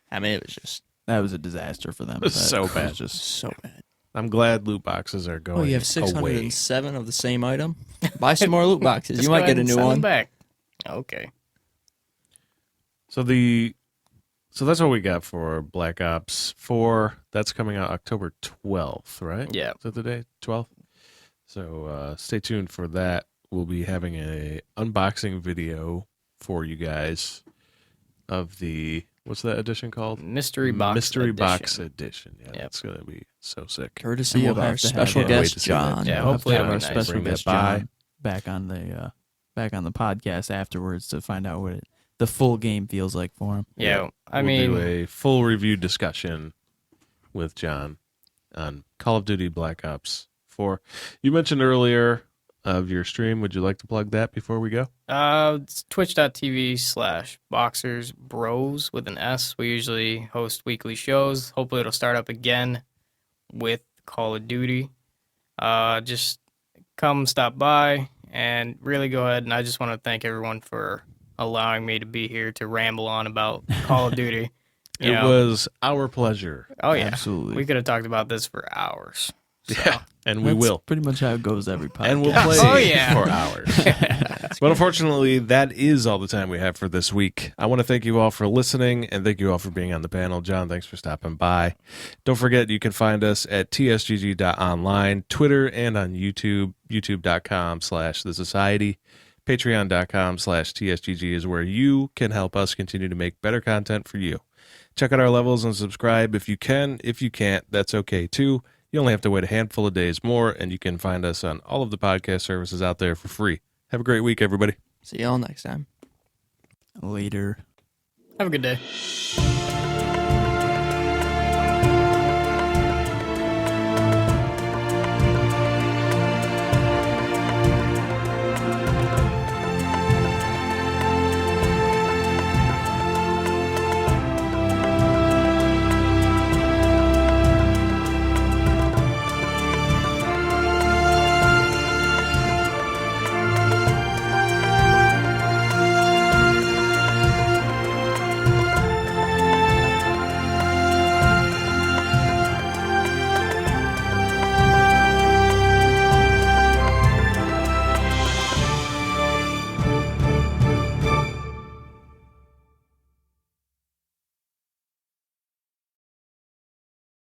I mean, it was just That was a disaster for them. It was That so was bad. just so bad. I'm glad loot boxes are going Oh, you have away. 607 of the same item. Buy some more loot boxes. Just You go might ahead get a and new send them one. back. Okay. So that's what we got for Black Ops 4. That's coming out October 12th, right? Yeah. Is that the day? 12th? So stay tuned for that. We'll be having a unboxing video for you guys of the, what's that edition called? Mystery box. Mystery edition. Box Edition. Yeah, Yep. that's going to be so sick. Courtesy And of we'll our have to have special it. Can't wait guest to see that. John. Yeah, we'll hopefully have to it'll have be our nice. special Bring that guest by. John back on the podcast afterwards to find out what the full game feels like for him. Yeah. I We'll mean, do a full review discussion with John on Call of Duty Black Ops 4. You mentioned earlier of your stream. Would you like to plug that before we go? It's twitch.tv/boxersbros with an S. We usually host weekly shows. Hopefully it'll start up again with Call of Duty. Just come stop by and really go ahead. And I just want to thank everyone for allowing me to be here to ramble on about Call of Duty. You It know. was our pleasure. Oh, yeah. Absolutely. We could have talked about this for hours. So. Yeah, and we That's will. pretty much how it goes every podcast. And we'll play Oh, yeah. for hours. But unfortunately, that is all the time we have for this week. I want to thank you all for listening, and thank you all for being on the panel. John, thanks for stopping by. Don't forget, you can find us at tsgg.online, Twitter, and on YouTube, youtube.com/The Society. Patreon.com/TSGG is where you can help us continue to make better content for you. Check out our levels and subscribe if you can. If you can't, that's okay too. You only have to wait a handful of days more, and you can find us on all of the podcast services out there for free. Have a great week, everybody. See y'all next time. Later. Have a good day.